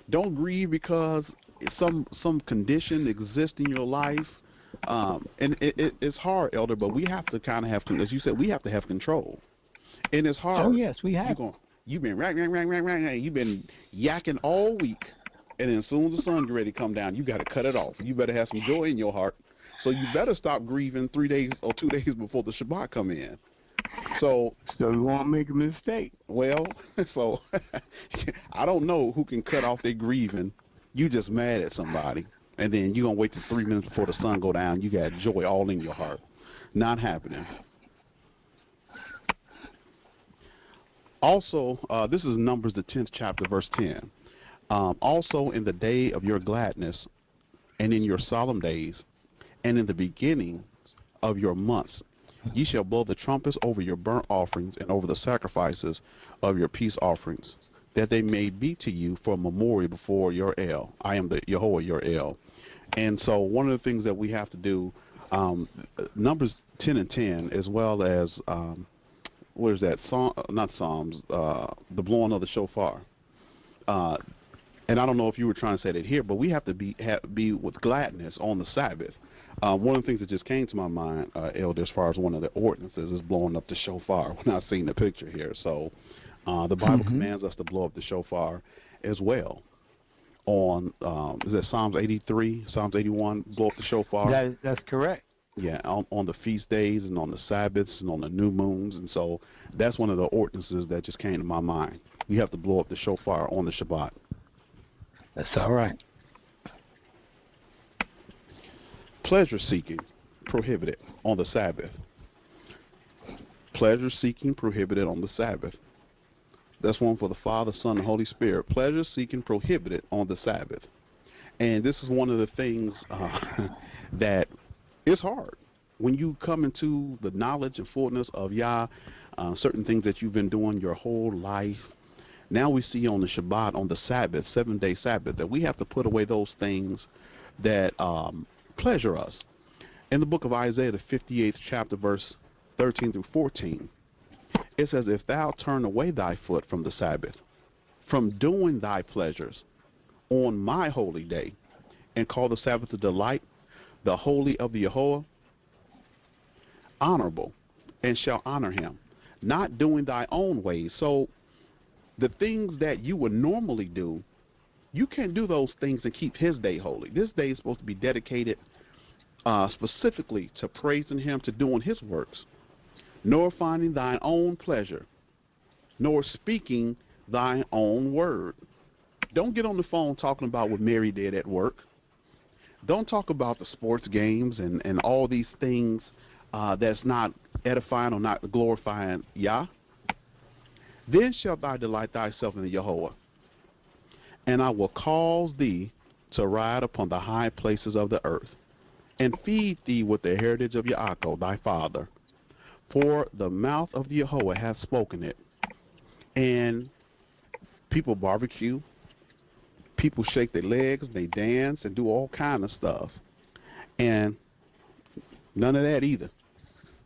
Don't grieve because some condition exists in your life. And it's hard, Elder, but we have to kind of have, as you said, we have to have control. And it's hard. Oh, yes, we have. You've been you've been yakking all week, and then as soon as the sun's ready to come down, you got to cut it off. You better have some joy in your heart. So you better stop grieving 3 days or 2 days before the Shabbat come in. So you won't make a mistake. Well, so I don't know who can cut off their grieving. You just mad at somebody, and then you're going to wait till 3 minutes before the sun go down. You got joy all in your heart. Not happening. Also, this is Numbers, the 10th chapter, verse 10. Also in the day of your gladness, and in your solemn days, and in the beginning of your months, ye shall blow the trumpets over your burnt offerings and over the sacrifices of your peace offerings, that they may be to you for a memorial before your El. I am the Yehovah, your El. And so one of the things that we have to do, Numbers 10 and 10, as well as what is that? Not Psalms, the blowing of the shofar. And I don't know if you were trying to say that here, but we have to be with gladness on the Sabbath. One of the things that just came to my mind, Elder, as far as one of the ordinances is blowing up the shofar when I seen the picture here. So the Bible commands us to blow up the shofar as well. On, is that Psalms 83, Psalms 81, blow up the shofar? That's correct. Yeah, on the feast days and on the Sabbaths and on the new moons. And so that's one of the ordinances that just came to my mind. We have to blow up the shofar on the Shabbat. That's all right. Pleasure seeking, prohibited on the Sabbath. Pleasure seeking, prohibited on the Sabbath. That's one for the Father, Son, and Holy Spirit. Pleasure seeking, prohibited on the Sabbath. And this is one of the things that is hard. When you come into the knowledge and fullness of Yah, certain things that you've been doing your whole life, now we see on the Shabbat, on the Sabbath, 7-day Sabbath, that we have to put away those things that pleasure us. In the book of Isaiah, the 58th chapter, verse 13 through 14, it says, if thou turn away thy foot from the Sabbath, from doing thy pleasures on my holy day, and call the Sabbath a delight, the holy of the Yehovah, honorable, and shall honor him, not doing thy own ways. So the things that you would normally do, you can't do those things and keep his day holy. This day is supposed to be dedicated specifically to praising him, to doing his works, nor finding thine own pleasure, nor speaking thine own word. Don't get on the phone talking about what Mary did at work. Don't talk about the sports games and all these things that's not edifying or not glorifying Yah. Then shalt thou delight thyself in the Yehovah, and I will cause thee to ride upon the high places of the earth, and feed thee with the heritage of Yaakov thy father. For the mouth of the Yehovah hath spoken it. And people barbecue, people shake their legs, they dance and do all kind of stuff. And none of that either.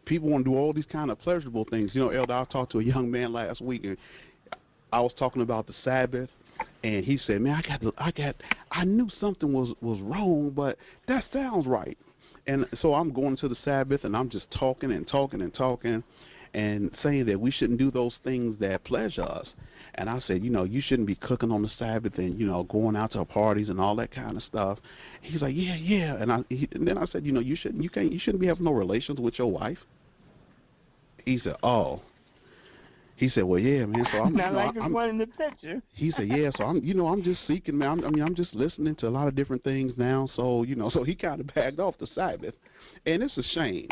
People want to do all these kind of pleasurable things. You know, Elder, I talked to a young man last week, and I was talking about the Sabbath, and he said, man, I knew something was wrong, but that sounds right. And so I'm going to the Sabbath, and I'm just talking and saying that we shouldn't do those things that pleasure us. And I said, you know, you shouldn't be cooking on the Sabbath and, you know, going out to parties and all that kind of stuff. He's like, yeah. And then I said, you know, you shouldn't be having no relations with your wife. He said, oh. He said, well, yeah, man. So I'm, Not like the one in the picture. He said, yeah. So I'm just seeking, man. I'm just listening to a lot of different things now. So, so he kind of backed off the Sabbath, and it's a shame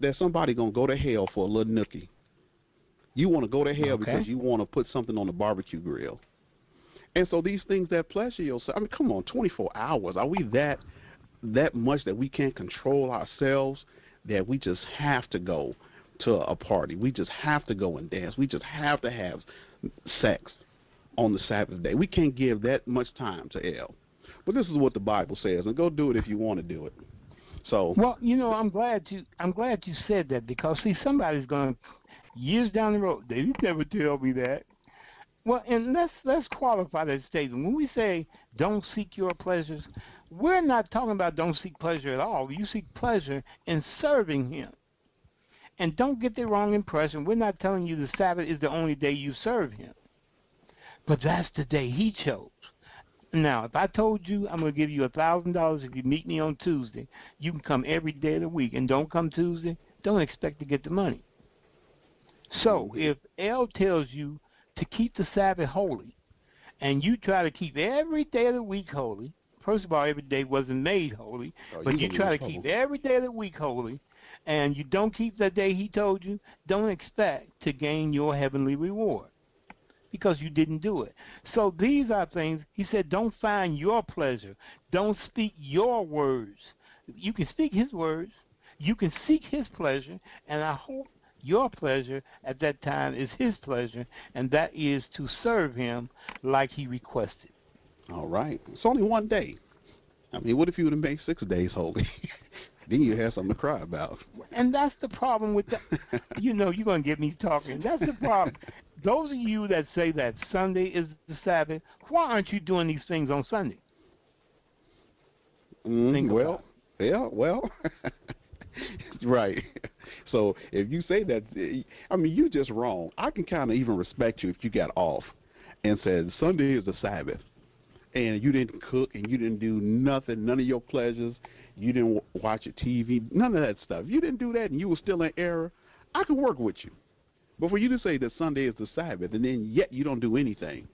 that somebody gonna go to hell for a little nookie. You want to go to hell because you want to put something on the barbecue grill. And so these things that pleasure yourself, I mean, come on, 24 hours. Are we that much that we can't control ourselves, that we just have to go to a party? We just have to go and dance. We just have to have sex on the Sabbath day. We can't give that much time to L. But this is what the Bible says, and go do it if you want to do it. So, well, I'm glad you said that, because see, somebody's going to years down the road, they never tell me that. Well, and let's qualify that statement. When we say don't seek your pleasures, we're not talking about don't seek pleasure at all. You seek pleasure in serving Him. And don't get the wrong impression. We're not telling you the Sabbath is the only day you serve Him. But that's the day He chose. Now, if I told you I'm going to give you $1,000 if you meet me on Tuesday, you can come every day of the week, and don't come Tuesday, don't expect to get the money. So if L tells you to keep the Sabbath holy, and you try to keep every day of the week holy, first of all, every day wasn't made holy, but you try to keep every day of the week holy, and you don't keep the day He told you, don't expect to gain your heavenly reward, because you didn't do it. So these are things, He said, don't find your pleasure. Don't speak your words. You can speak His words. You can seek His pleasure, and I hope your pleasure at that time is His pleasure, and that is to serve Him like He requested. All right. It's only one day. I mean, what if you would have made 6 days holy? Then you have something to cry about. And that's the problem with that. You're going to get me talking. That's the problem. Those of you that say that Sunday is the Sabbath, why aren't you doing these things on Sunday? Well, right. So if you say that, I mean, you're just wrong. I can kind of even respect you if you got off and said Sunday is the Sabbath, and you didn't cook and you didn't do nothing, none of your pleasures. You didn't watch your TV, none of that stuff. You didn't do that, and you were still in error. I can work with you. But for you to say that Sunday is the Sabbath, and then yet you don't do anything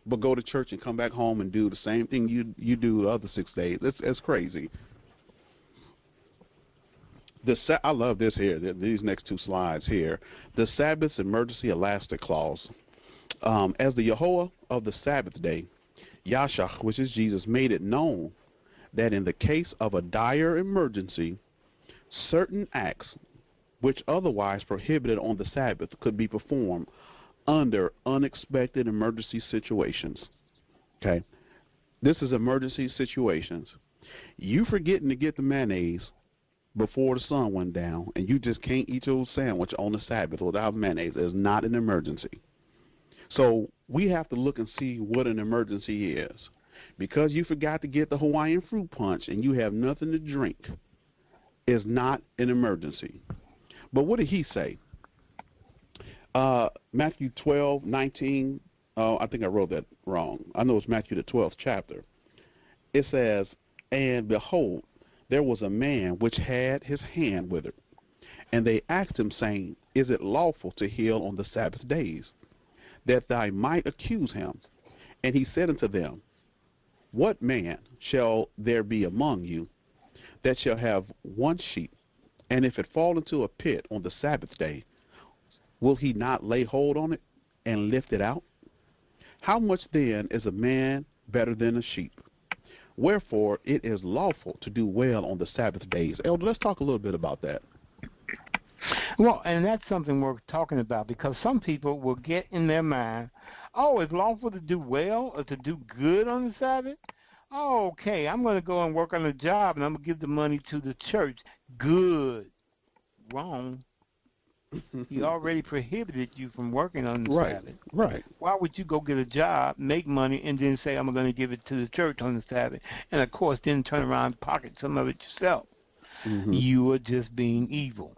but go to church and come back home and do the same thing you do the other 6 days, that's crazy. I love this here, these next 2 slides here. The Sabbath's emergency elastic clause. As the Yehovah of the Sabbath day, Yahshua, which is Jesus, made it known that in the case of a dire emergency, certain acts which otherwise prohibited on the Sabbath could be performed under unexpected emergency situations. Okay? This is emergency situations. You forgetting to get the mayonnaise before the sun went down, and you just can't eat your sandwich on the Sabbath without mayonnaise is not an emergency. So we have to look and see what an emergency is. Because you forgot to get the Hawaiian fruit punch and you have nothing to drink is not an emergency. But what did He say? Matthew 12:19. I think I wrote that wrong. I know it's Matthew the 12th chapter. It says, and behold, there was a man which had his hand withered. And they asked him, saying, is it lawful to heal on the Sabbath days, that thou might accuse him? And he said unto them, what man shall there be among you that shall have one sheep, and if it fall into a pit on the Sabbath day, will he not lay hold on it and lift it out? How much then is a man better than a sheep? Wherefore it is lawful to do well on the Sabbath days. Elder, let's talk a little bit about that. Well, and that's something we're talking about, because some people will get in their mind, oh, it's lawful to do well or to do good on the Sabbath? Oh, okay, I'm going to go and work on a job, and I'm going to give the money to the church. Good. Wrong. He already prohibited you from working on the Sabbath. Right. Why would you go get a job, make money, and then say, I'm going to give it to the church on the Sabbath, and, of course, then turn around and pocket some of it yourself? You are just being evil.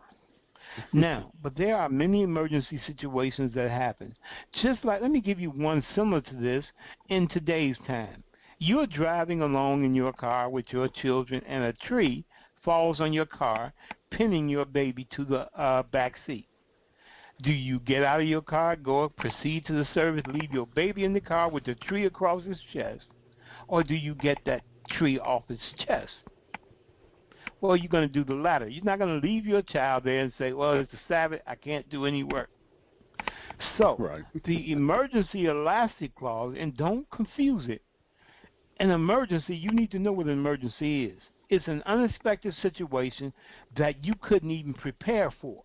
Now, but there are many emergency situations that happen. Just like, let me give you one similar to this in today's time. You're driving along in your car with your children, and a tree falls on your car, pinning your baby to the back seat. Do you get out of your car, go proceed to the service, leave your baby in the car with the tree across his chest, or do you get that tree off his chest? Well, you're going to do the latter. You're not going to leave your child there and say, well, it's the Sabbath, I can't do any work. So, Right. the emergency elastic clause, and don't confuse it. An emergency, you need to know what an emergency is. It's an unexpected situation that you couldn't even prepare for.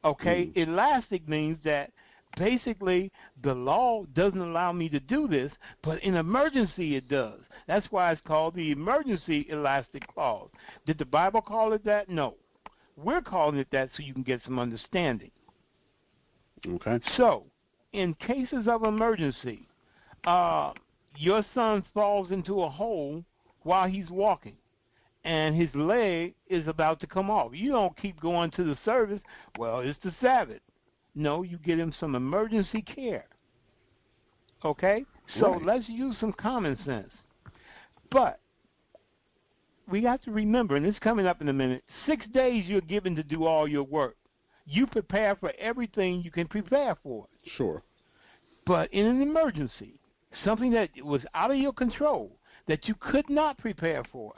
Okay? Elastic means that basically the law doesn't allow me to do this, but in emergency it does. That's why it's called the emergency elastic clause. Did the Bible call it that? No. We're calling it that so you can get some understanding. Okay. So, in cases of emergency, your son falls into a hole while he's walking, and his leg is about to come off. You don't keep going to the service, well, it's the Sabbath. No, you get him some emergency care. Okay? So Right. let's use some common sense. But we have to remember, and it's coming up in a minute, 6 days you're given to do all your work. You prepare for everything you can prepare for. Sure. But in an emergency, something that was out of your control, that you could not prepare for,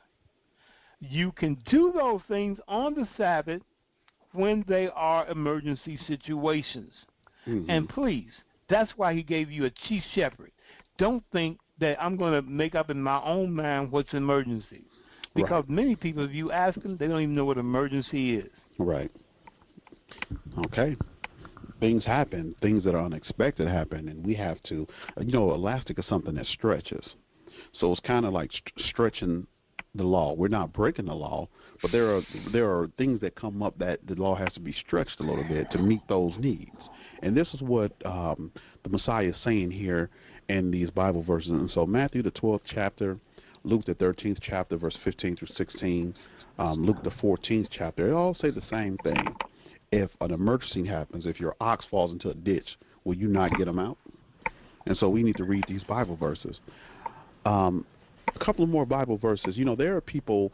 you can do those things on the Sabbath when they are emergency situations. And please, that's why he gave you a chief shepherd. Don't think that I'm going to make up in my own mind what's emergency. Because many people, if you ask them, they don't even know what emergency is. Right. Okay. Things happen. Things that are unexpected happen, and we have to, elastic is something that stretches. So it's kind of like stretching the law. We're not breaking the law, but there are things that come up that the law has to be stretched a little bit to meet those needs. And this is what the Messiah is saying here in these Bible verses. And so Matthew, the 12th chapter, Luke, the 13th chapter, verse 15 through 16, Luke, the 14th chapter, they all say the same thing. If an emergency happens, if your ox falls into a ditch, will you not get him out? And so we need to read these Bible verses. A couple of more Bible verses. There are people,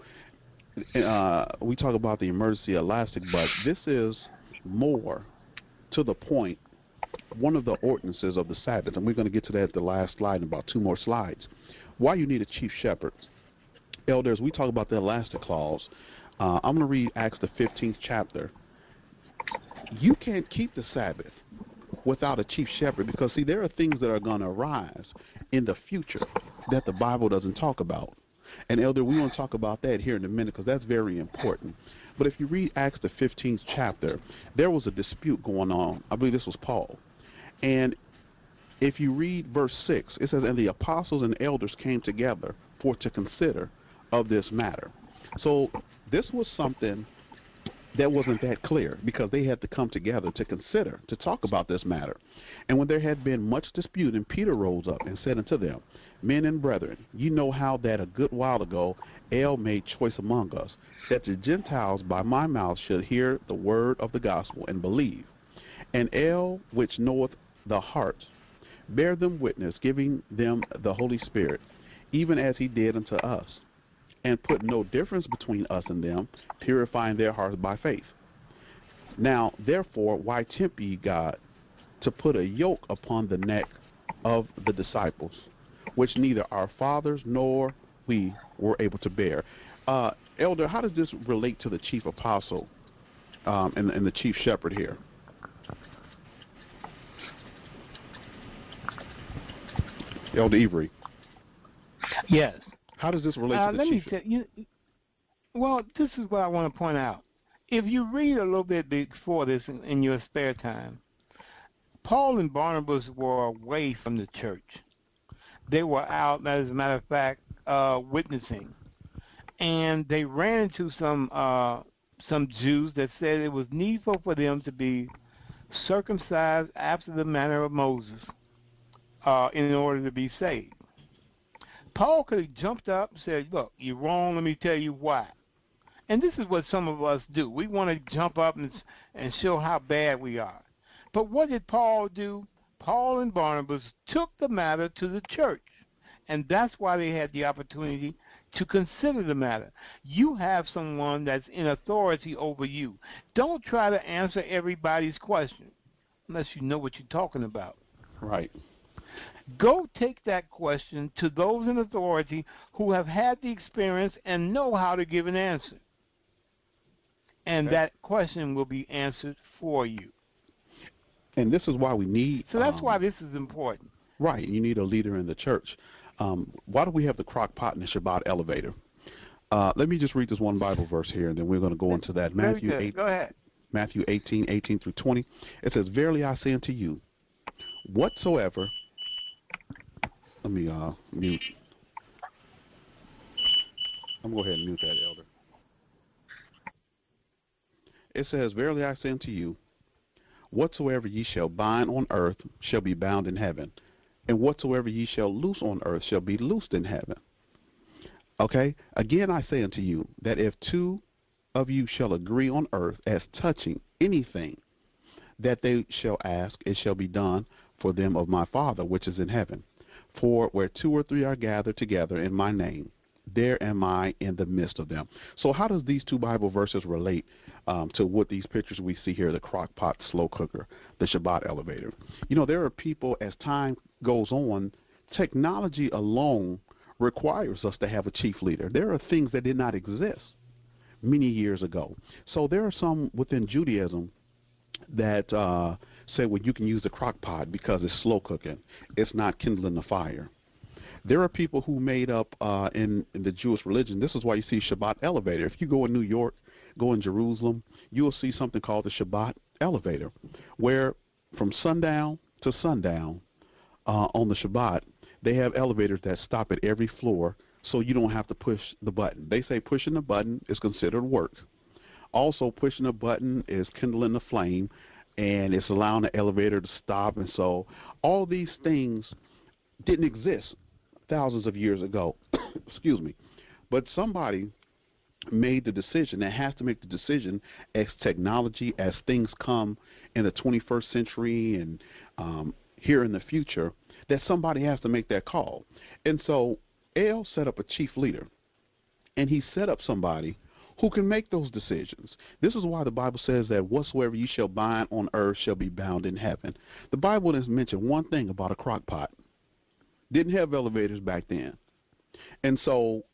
we talk about the emergency elastic, but this is more to the point, one of the ordinances of the Sabbath, and we're going to get to that at the last slide in about 2 more slides. Why you need a chief shepherd. Elders, we talk about the elastic clause. I'm going to read Acts, the 15th chapter. You can't keep the Sabbath without a chief shepherd because, see, there are things that are going to arise in the future that the Bible doesn't talk about. And, Elder, we want to talk about that here in a minute because that's very important. But if you read Acts, the 15th chapter, there was a dispute going on. I believe this was Paul. And if you read verse 6, it says, and the apostles and elders came together for to consider of this matter. So this was something that wasn't that clear because they had to come together to consider, to talk about this matter. And when there had been much dispute, and Peter rose up and said unto them, men and brethren, ye know how that a good while ago El made choice among us, that the Gentiles by my mouth should hear the word of the gospel and believe. And El, which knoweth the heart, bear them witness, giving them the Holy Spirit, even as he did unto us, and put no difference between us and them, purifying their hearts by faith. Now, therefore, why tempt ye God to put a yoke upon the neck of the disciples, which neither our fathers nor we were able to bear? Elder, how does this relate to the chief apostle and the chief shepherd here? Elder Avery. Yes. How does this relate to the let chief? me tell you. Well, this is what I want to point out. If you read a little bit before this in your spare time, Paul and Barnabas were away from the church. They were out, as a matter of fact, witnessing, and they ran into some Jews that said it was needful for them to be circumcised after the manner of Moses in order to be saved. Paul could have jumped up and said, look, you're wrong, let me tell you why. And this is what some of us do. We want to jump up and show how bad we are. But what did Paul do? Paul and Barnabas took the matter to the church. And that's why they had the opportunity to consider the matter. You have someone that's in authority over you. Don't try to answer everybody's question unless you know what you're talking about. Right. Go take that question to those in authority who have had the experience and know how to give an answer. And that question will be answered for you. And this is why we need... So that's why this is important. Right. You need a leader in the church. Why do we have the crock pot and the Shabbat elevator? Let me just read this one Bible verse here, and then we're going to go into that. Matthew 8, go ahead. Matthew 18 through 20. It says, "Verily I say unto you, whatsoever..." Let me mute. I'm going to go ahead and mute that, Elder. It says, "Verily I say unto you, whatsoever ye shall bind on earth shall be bound in heaven, and whatsoever ye shall loose on earth shall be loosed in heaven." Okay? "Again I say unto you, that if two of you shall agree on earth as touching anything that they shall ask, it shall be done for them of my Father which is in heaven. For where 2 or 3 are gathered together in my name, there am I in the midst of them." So how does these two Bible verses relate to what these pictures we see here, the crock pot, slow cooker, the Shabbat elevator? You know, there are people, as time goes on, technology alone requires us to have a chief leader. There are things that did not exist many years ago. So there are some within Judaism that say, well, you can use the crock pot because it's slow cooking. It's not kindling the fire. There are people who made up in the Jewish religion. This is why you see Shabbat elevator. If you go in New York, go in Jerusalem, you'll see something called the Shabbat elevator, where from sundown to sundown on the Shabbat, they have elevators that stop at every floor, so you don't have to push the button. They say pushing the button is considered work. Also, pushing a button is kindling the flame, and it's allowing the elevator to stop. And so all these things didn't exist thousands of years ago. Excuse me. But somebody made the decision, and has to make the decision as technology, as things come in the 21st century and here in the future, that somebody has to make that call. And so El set up a chief leader, and he set up somebody who can make those decisions. This is why the Bible says that whatsoever you shall bind on earth shall be bound in heaven. The Bible doesn't mention one thing about a crock pot. Didn't have elevators back then. And so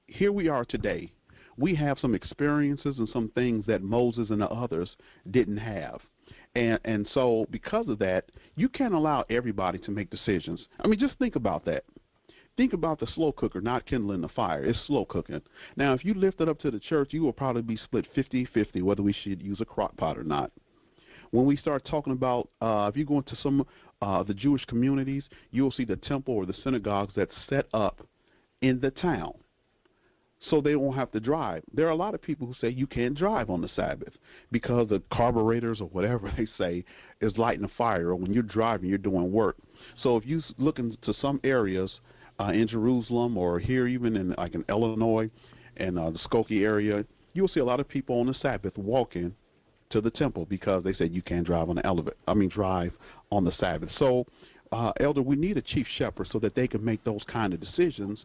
here we are today. We have some experiences and some things that Moses and the others didn't have. And so because of that, you can't allow everybody to make decisions. I mean, just think about that. Think about the slow cooker not kindling the fire. It's slow cooking. Now, if you lift it up to the church, you will probably be split 50-50 whether we should use a crock pot or not. When we start talking about, if you go into some the Jewish communities, you'll see the temple or the synagogues that's set up in the town, so they won't have to drive. There are a lot of people who say you can't drive on the Sabbath because the carburetors or whatever they say is lighting a fire, or when you're driving, you're doing work. So if you look into some areas in Jerusalem or here even in like in Illinois and the Skokie area, you'll see a lot of people on the Sabbath walking to the temple because they said you can't drive on the drive on the Sabbath. So, Elder, we need a chief shepherd so that they can make those kind of decisions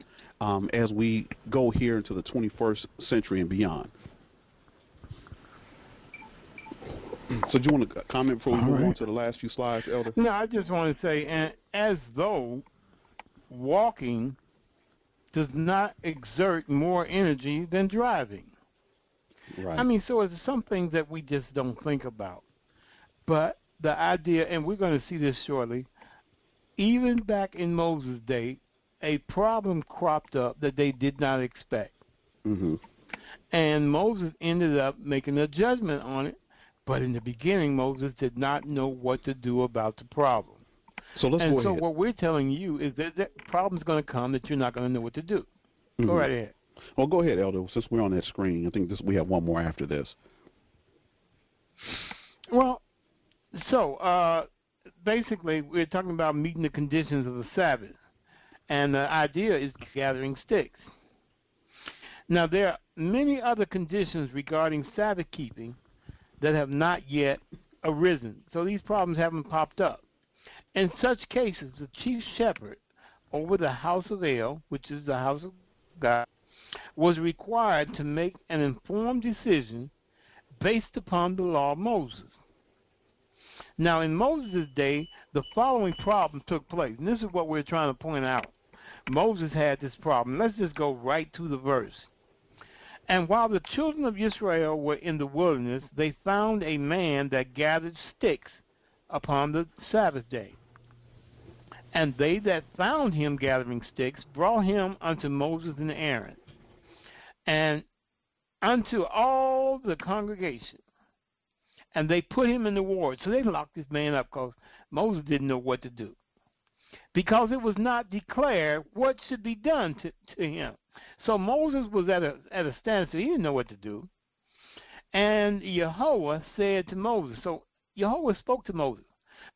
as we go here into the 21st century and beyond. So do you want to comment before we move on to the last few slides, Elder? No, I just want to say, and as though walking does not exert more energy than driving. Right. I mean, so it's some things that we just don't think about. But the idea, and we're going to see this shortly, even back in Moses' day, a problem cropped up that they did not expect. Mm-hmm. And Moses ended up making a judgment on it, but in the beginning, Moses did not know what to do about the problem. So let's go ahead. And so what we're telling you is that the problem's going to come that you're not going to know what to do. Mm-hmm. Go right ahead. Well, go ahead, Elder. Since we're on that screen, I think we have one more after this. Well, so basically, we're talking about meeting the conditions of the Sabbath, and the idea is gathering sticks. Now, there are many other conditions regarding Sabbath keeping that have not yet arisen, so these problems haven't popped up. In such cases, the chief shepherd over the house of El, which is the house of God, was required to make an informed decision based upon the law of Moses. Now, in Moses' day, the following problem took place, and this is what we're trying to point out. Moses had this problem. Let's just go right to the verse. And while the children of Israel were in the wilderness, they found a man that gathered sticks upon the Sabbath day. And they that found him gathering sticks brought him unto Moses and Aaron, and unto all the congregation. And they put him in the ward. So they locked this man up because Moses didn't know what to do, because it was not declared what should be done to him. So Moses was at a standstill. He didn't know what to do. And Yahweh said to Moses, so Yahweh spoke to Moses,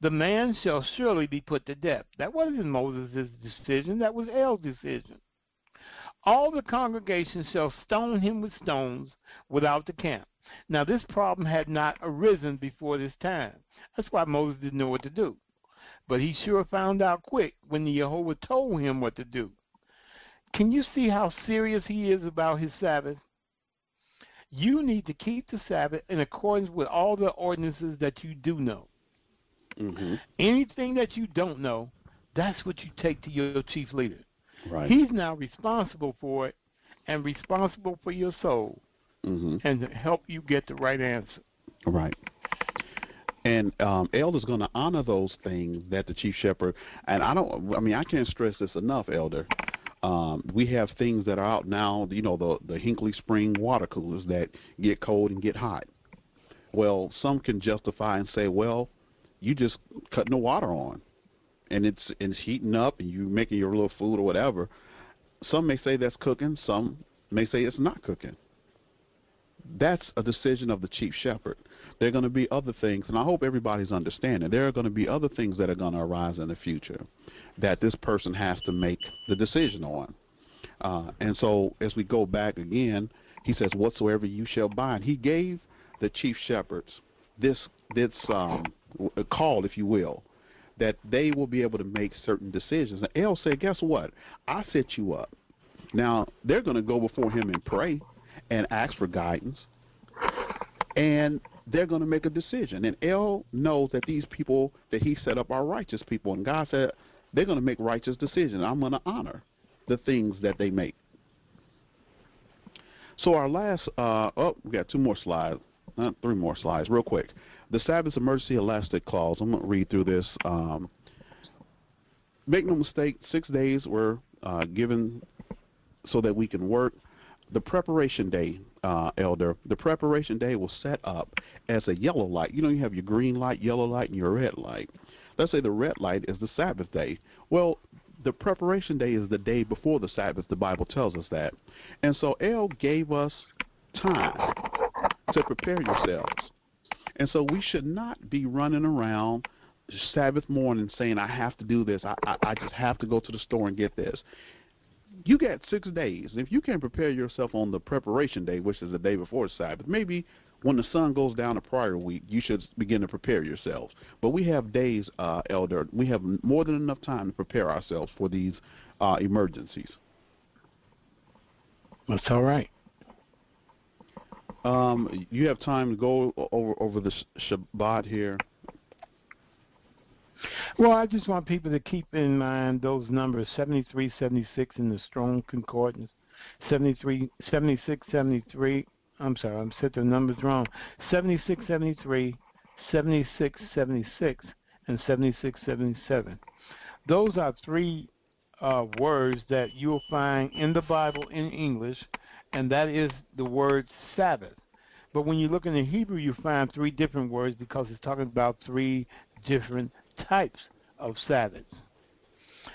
the man shall surely be put to death. That wasn't Moses' decision. That was El's decision. All the congregation shall stone him with stones without the camp. Now, this problem had not arisen before this time. That's why Moses didn't know what to do. But he sure found out quick when the Jehovah told him what to do. Can you see how serious he is about his Sabbath? You need to keep the Sabbath in accordance with all the ordinances that you do know. Mm-hmm. Anything that you don't know, that's what you take to your chief leader. Right. He's now responsible for it and responsible for your soul, mm-hmm. and to help you get the right answer. Right. And Elder's going to honor those things that the chief shepherd, and I can't stress this enough, Elder. We have things that are out now, the Hinkley Spring water coolers that get cold and get hot. Well, some can justify and say, well, you just cutting the water on, and it's heating up, and you're making your little food or whatever. Some may say that's cooking. Some may say it's not cooking. That's a decision of the chief shepherd. There are going to be other things, and I hope everybody's understanding. There are going to be other things that are going to arise in the future that this person has to make the decision on. And so as we go back again, he says, whatsoever you shall bind. He gave the chief shepherds this call, if you will, that they will be able to make certain decisions. And El said, guess what? I set you up. Now, they're going to go before him and pray and ask for guidance, and they're going to make a decision. And El knows that these people that he set up are righteous people, and God said they're going to make righteous decisions. I'm going to honor the things that they make. So our last, we got 3 more slides, real quick. The Sabbath Emergency Elastic Clause. I'm going to read through this. Make no mistake, 6 days were given so that we can work. The preparation day, Elder, the preparation day was set up as a yellow light. You have your green light, yellow light, and your red light. Let's say the red light is the Sabbath day. Well, the preparation day is the day before the Sabbath. The Bible tells us that. And so El gave us time to prepare yourselves. And so we should not be running around Sabbath morning saying, I have to do this. I just have to go to the store and get this. You got 6 days. If you can prepare yourself on the preparation day, which is the day before the Sabbath, maybe when the sun goes down the prior week, you should begin to prepare yourselves. But we have days, Elder. We have more than enough time to prepare ourselves for these emergencies. That's all right. You have time to go over the Shabbat here. Well, I just want people to keep in mind those numbers, 73, 76 in the Strong Concordance, 73, 76, 73. I'm sorry, I'm set the numbers wrong. 76, 73, 76, 76, and 76, 77. Those are 3 words that you'll find in the Bible in English, and that is the word Sabbath. But when you look in the Hebrew, you find 3 different words because it's talking about 3 different types of Sabbaths.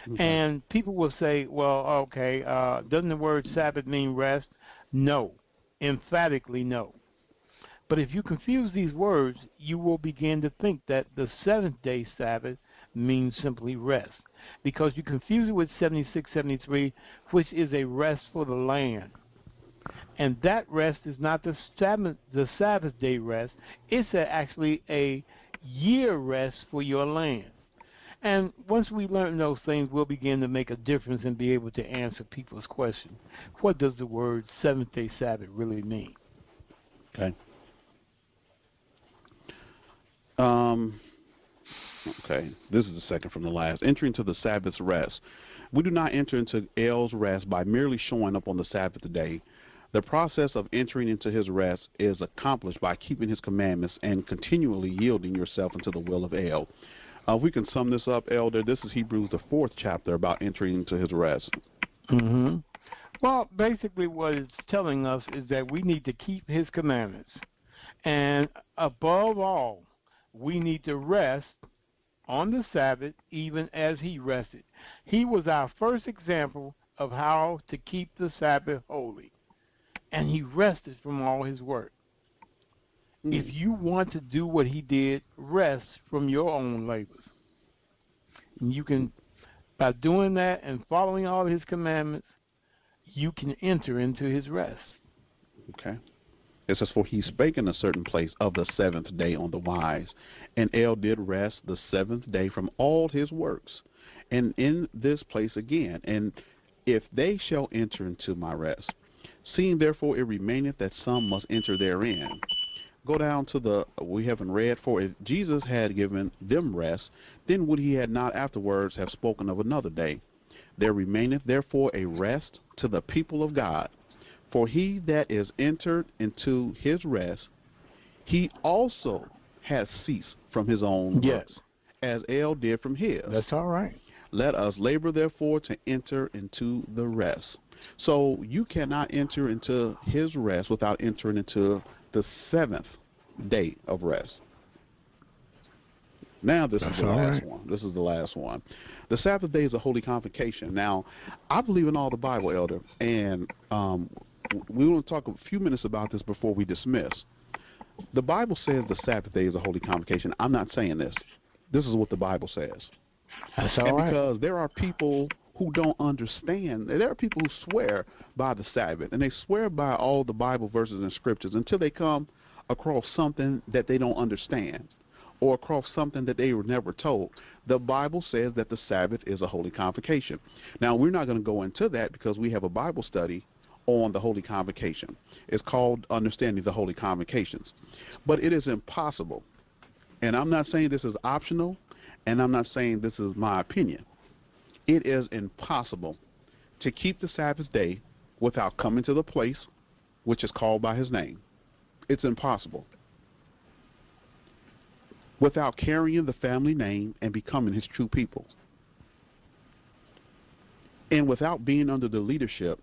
Mm-hmm. And people will say, well, okay, doesn't the word Sabbath mean rest? No, emphatically no. But if you confuse these words, you will begin to think that the 7th-day Sabbath means simply rest, because you confuse it with 76, 73, which is a rest for the land. And that rest is not the Sabbath day rest. It's actually a year rest for your land. And once we learn those things, we'll begin to make a difference and be able to answer people's questions. What does the word Seventh-day Sabbath really mean? Okay. Okay, this is the second from the last. Entering into the Sabbath's rest. We do not enter into El's rest by merely showing up on the Sabbath day. The process of entering into his rest is accomplished by keeping his commandments and continually yielding yourself into the will of El. We can sum this up, Elder. This is Hebrews, the 4th chapter, about entering into his rest. Mm-hmm. Well, basically what it's telling us is that we need to keep his commandments. And above all, we need to rest on the Sabbath even as he rested. He was our first example of how to keep the Sabbath holy. And he rested from all his work. If you want to do what he did, rest from your own labors. And you can, by doing that and following all his commandments, you can enter into his rest. Okay. It says, for he spake in a certain place of the 7th day on the wise, and El did rest the 7th day from all his works. And in this place again, and if they shall enter into my rest, seeing therefore it remaineth that some must enter therein. Go down to we haven't read, for if Jesus had given them rest, then would he had not afterwards have spoken of another day. There remaineth therefore a rest to the people of God. For he that is entered into his rest, he also has ceased from his own works, as El did from his. That's all right. Let us labor therefore to enter into the rest. So you cannot enter into his rest without entering into the 7th day of rest. Now this is the last one. This is the last one. The Sabbath day is a holy convocation. Now, I believe in all the Bible, Elder, and we want to talk a few minutes about this before we dismiss. The Bible says the Sabbath day is a holy convocation. I'm not saying this. This is what the Bible says. That's all right. Because there are people who don't understand. There are people who swear by the Sabbath, and they swear by all the Bible verses and scriptures until they come across something that they don't understand or across something that they were never told. The Bible says that the Sabbath is a holy convocation. Now, we're not going to go into that because we have a Bible study on the holy convocation. It's called Understanding the Holy Convocations. But it is impossible, and I'm not saying this is optional, and I'm not saying this is my opinion. It is impossible to keep the Sabbath day without coming to the place which is called by his name. It's impossible. Without carrying the family name and becoming his true people. And without being under the leadership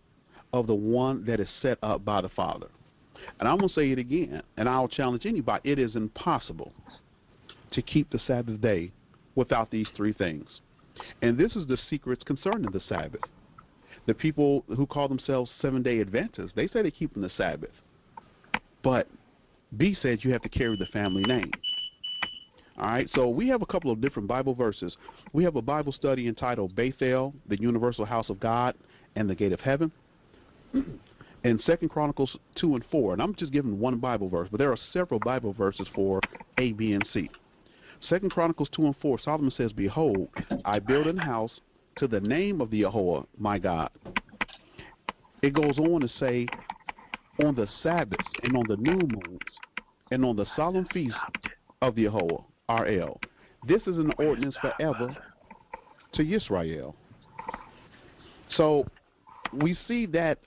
of the one that is set up by the Father. And I'm going to say it again, and I'll challenge anybody. It is impossible to keep the Sabbath day without these three things. And this is the secrets concerning the Sabbath. The people who call themselves Seventh-day Adventists, they say they're keeping the Sabbath. But B says you have to carry the family name. All right, so we have a couple of different Bible verses. We have a Bible study entitled Bethel, the Universal House of God, and the Gate of Heaven. And 2 Chronicles 2 and 4. And I'm just giving one Bible verse, but there are several Bible verses for A, B, and C. 2 Chronicles 2 and 4, Solomon says, behold, I build an house to the name of the Yahweh, my God. It goes on to say, on the Sabbaths and on the new moons and on the solemn feast of the Yahweh, RL. This is an ordinance forever to Yisrael. So we see that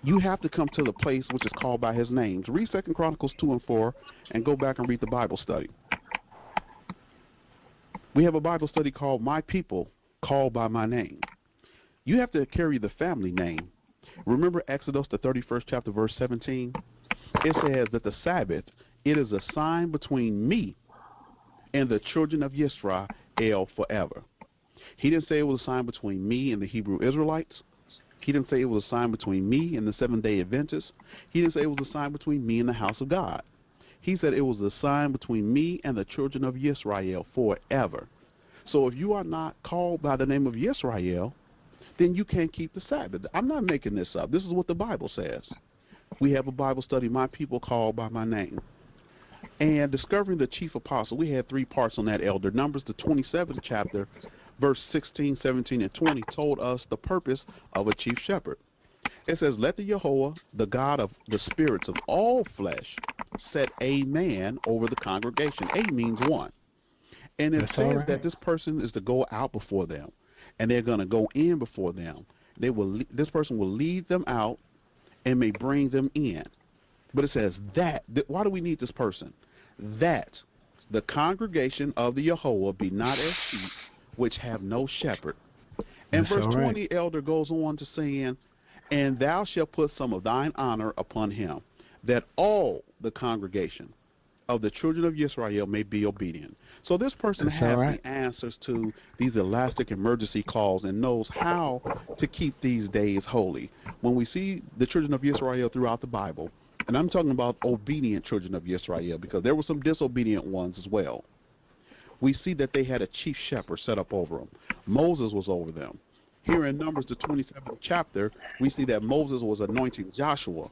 you have to come to the place which is called by his name. Read 2 Chronicles 2 and 4 and go back and read the Bible study. We have a Bible study called My People Called by My Name. You have to carry the family name. Remember Exodus, the 31st chapter, verse 17? It says that the Sabbath, it is a sign between me and the children of Yisrael forever. He didn't say it was a sign between me and the Hebrew Israelites. He didn't say it was a sign between me and the Seventh-day Adventists. He didn't say it was a sign between me and the house of God. He said it was a sign between me and the children of Yisrael forever. So if you are not called by the name of Yisrael, then you can't keep the Sabbath. I'm not making this up. This is what the Bible says. We have a Bible study, My People Called by My Name. And discovering the chief apostle, we had 3 parts on that, Elder. Numbers, the 27th chapter, verse 16, 17, and 20, told us the purpose of a chief shepherd. It says, let the Yehovah, the God of the spirits of all flesh, set a man over the congregation. A means one. And it says that this person is to go out before them, and they're going to go in before them. This person will lead them out and may bring them in. But it says that, why do we need this person? That the congregation of the Yehovah be not as sheep which have no shepherd. And verse 20, Elder, goes on to saying, and thou shalt put some of thine honor upon him, that all the congregation of the children of Israel may be obedient. So this person has the answers to these elastic emergency calls and knows how to keep these days holy. When we see the children of Israel throughout the Bible, and I'm talking about obedient children of Israel, because there were some disobedient ones as well, we see that they had a chief shepherd set up over them. Moses was over them. Here in Numbers, the 27th chapter, we see that Moses was anointing Joshua.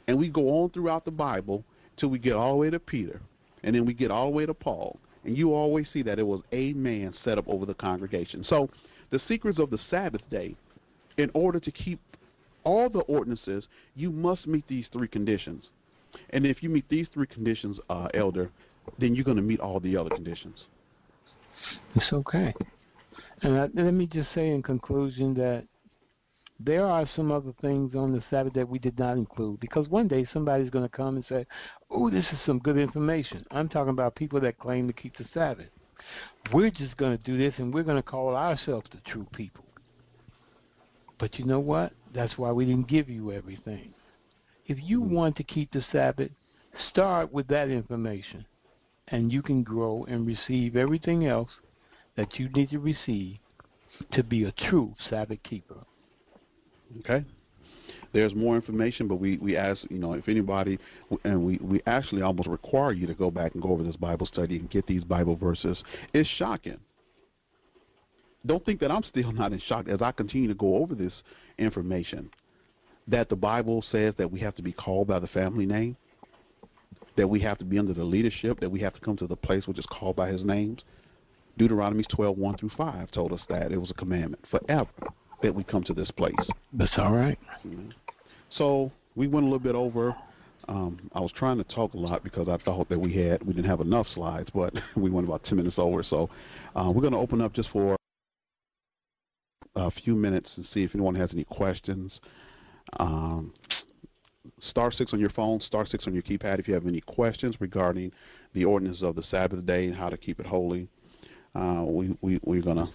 And we go on throughout the Bible till we get all the way to Peter, and then we get all the way to Paul. And you always see that it was a man set up over the congregation. So the secrets of the Sabbath day, in order to keep all the ordinances, you must meet these 3 conditions. And if you meet these 3 conditions, Elder, then you're going to meet all the other conditions. It's okay. And let me just say in conclusion that there are some other things on the Sabbath that we did not include, because one day somebody's going to come and say, oh, this is some good information. I'm talking about people that claim to keep the Sabbath. We're just going to do this, and we're going to call ourselves the true people. But you know what? That's why we didn't give you everything. If you want to keep the Sabbath, start with that information, and you can grow and receive everything else that you need to receive to be a true Sabbath keeper. Okay. There's more information, but we ask, if anybody, and we actually almost require you to go back and go over this Bible study and get these Bible verses. It's shocking. Don't think that I'm still not in shock as I continue to go over this information, that the Bible says that we have to be called by the family name, that we have to be under the leadership, that we have to come to the place which is called by his names. Deuteronomy 12:1-5 told us that it was a commandment forever that we come to this place. That's all right. So we went a little bit over. I was trying to talk a lot because I thought that we didn't have enough slides, but we went about 10 minutes over. So we're going to open up just for a few minutes and see if anyone has any questions. Star 6 on your phone, star 6 on your keypad if you have any questions regarding the ordinances of the Sabbath day and how to keep it holy. We're going to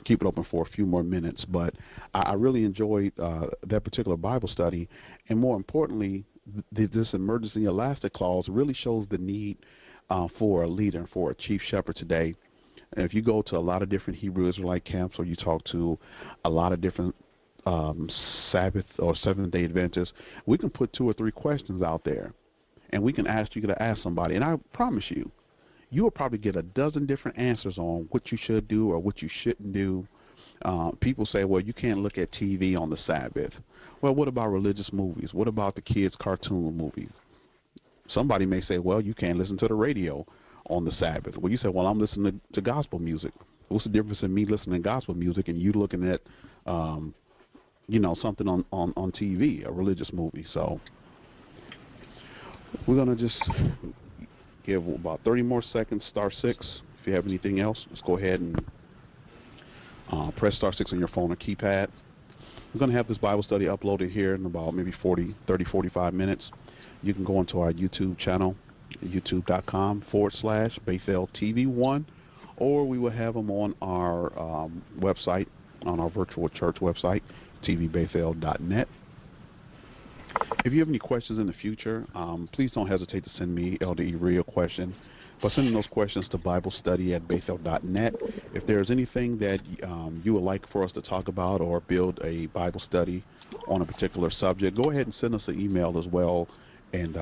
keep it open for a few more minutes, but I really enjoyed that particular Bible study, and more importantly, this emergency elastic clause really shows the need for a leader, for a chief shepherd today. And if you go to a lot of different Hebrew Israelite camps, or you talk to a lot of different Sabbath or Seventh-day Adventists, we can put 2 or 3 questions out there, and we can ask you to ask somebody, and I promise you, you will probably get a dozen different answers on what you should do or what you shouldn't do. People say, well, you can't look at TV on the Sabbath. Well, what about religious movies? What about the kids' cartoon movies? Somebody may say, well, you can't listen to the radio on the Sabbath. Well, you say, well, I'm listening to gospel music. What's the difference in me listening to gospel music and you looking at, something on TV, a religious movie? So we're going to just give about 30 more seconds, star 6. If you have anything else, just go ahead and press star 6 on your phone or keypad. We're going to have this Bible study uploaded here in about maybe 30, 45 minutes. You can go into our YouTube channel, youtube.com/BethelTV1, or we will have them on our website, on our virtual church website, tvbethel.net. If you have any questions in the future, please don't hesitate to send me, Elder E. a question. But sending those questions to BibleStudy@Bethel.net. If there's anything that you would like for us to talk about or build a Bible study on a particular subject, go ahead and send us an email as well. And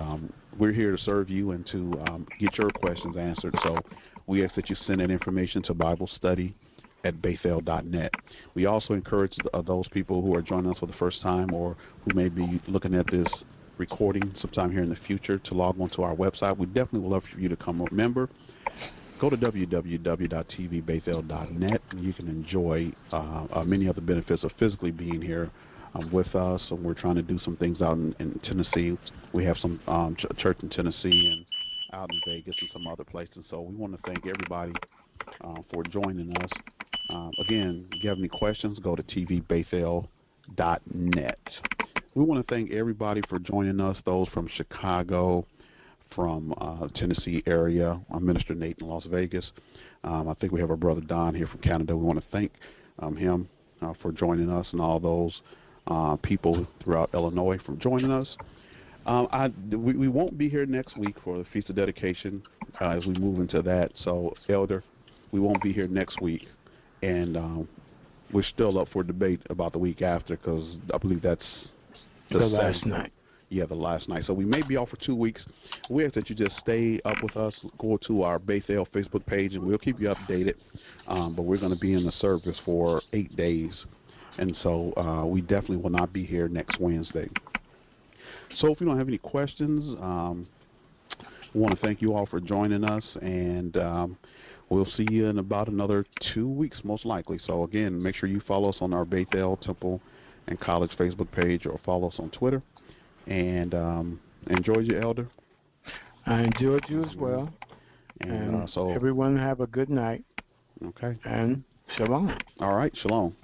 we're here to serve you and to get your questions answered. So we ask that you send that information to BibleStudy@Bethel.net. We also encourage those people who are joining us for the first time or who may be looking at this recording sometime here in the future to log on to our website. We definitely would love for you to come a member. Go to www.tvbethel.net, and you can enjoy many of the benefits of physically being here with us. And we're trying to do some things out in Tennessee. We have some church in Tennessee and out in Vegas and some other places. So we want to thank everybody for joining us. Again, if you have any questions, go to tvbethel.net. We want to thank everybody for joining us, those from Chicago, from Tennessee area, Minister Nate in Las Vegas. I think we have our brother Don here from Canada. We want to thank him for joining us, and all those people throughout Illinois for joining us. We won't be here next week for the Feast of Dedication as we move into that. So, Elder, we won't be here next week, and we're still up for debate about the week after, because I believe that's the last night. Yeah, the last night. So we may be off for 2 weeks. We ask that you just stay up with us. Go to our Bethel Facebook page, and we'll keep you updated. But we're going to be in the service for 8 days, and so we definitely will not be here next Wednesday. So if you don't have any questions, we want to thank you all for joining us, and we'll see you in about another 2 weeks, most likely. So again, make sure you follow us on our Bethel Temple and College Facebook page, or follow us on Twitter. And enjoyed you, Elder. I enjoyed you as well. And so everyone have a good night. Okay. And shalom. All right, shalom.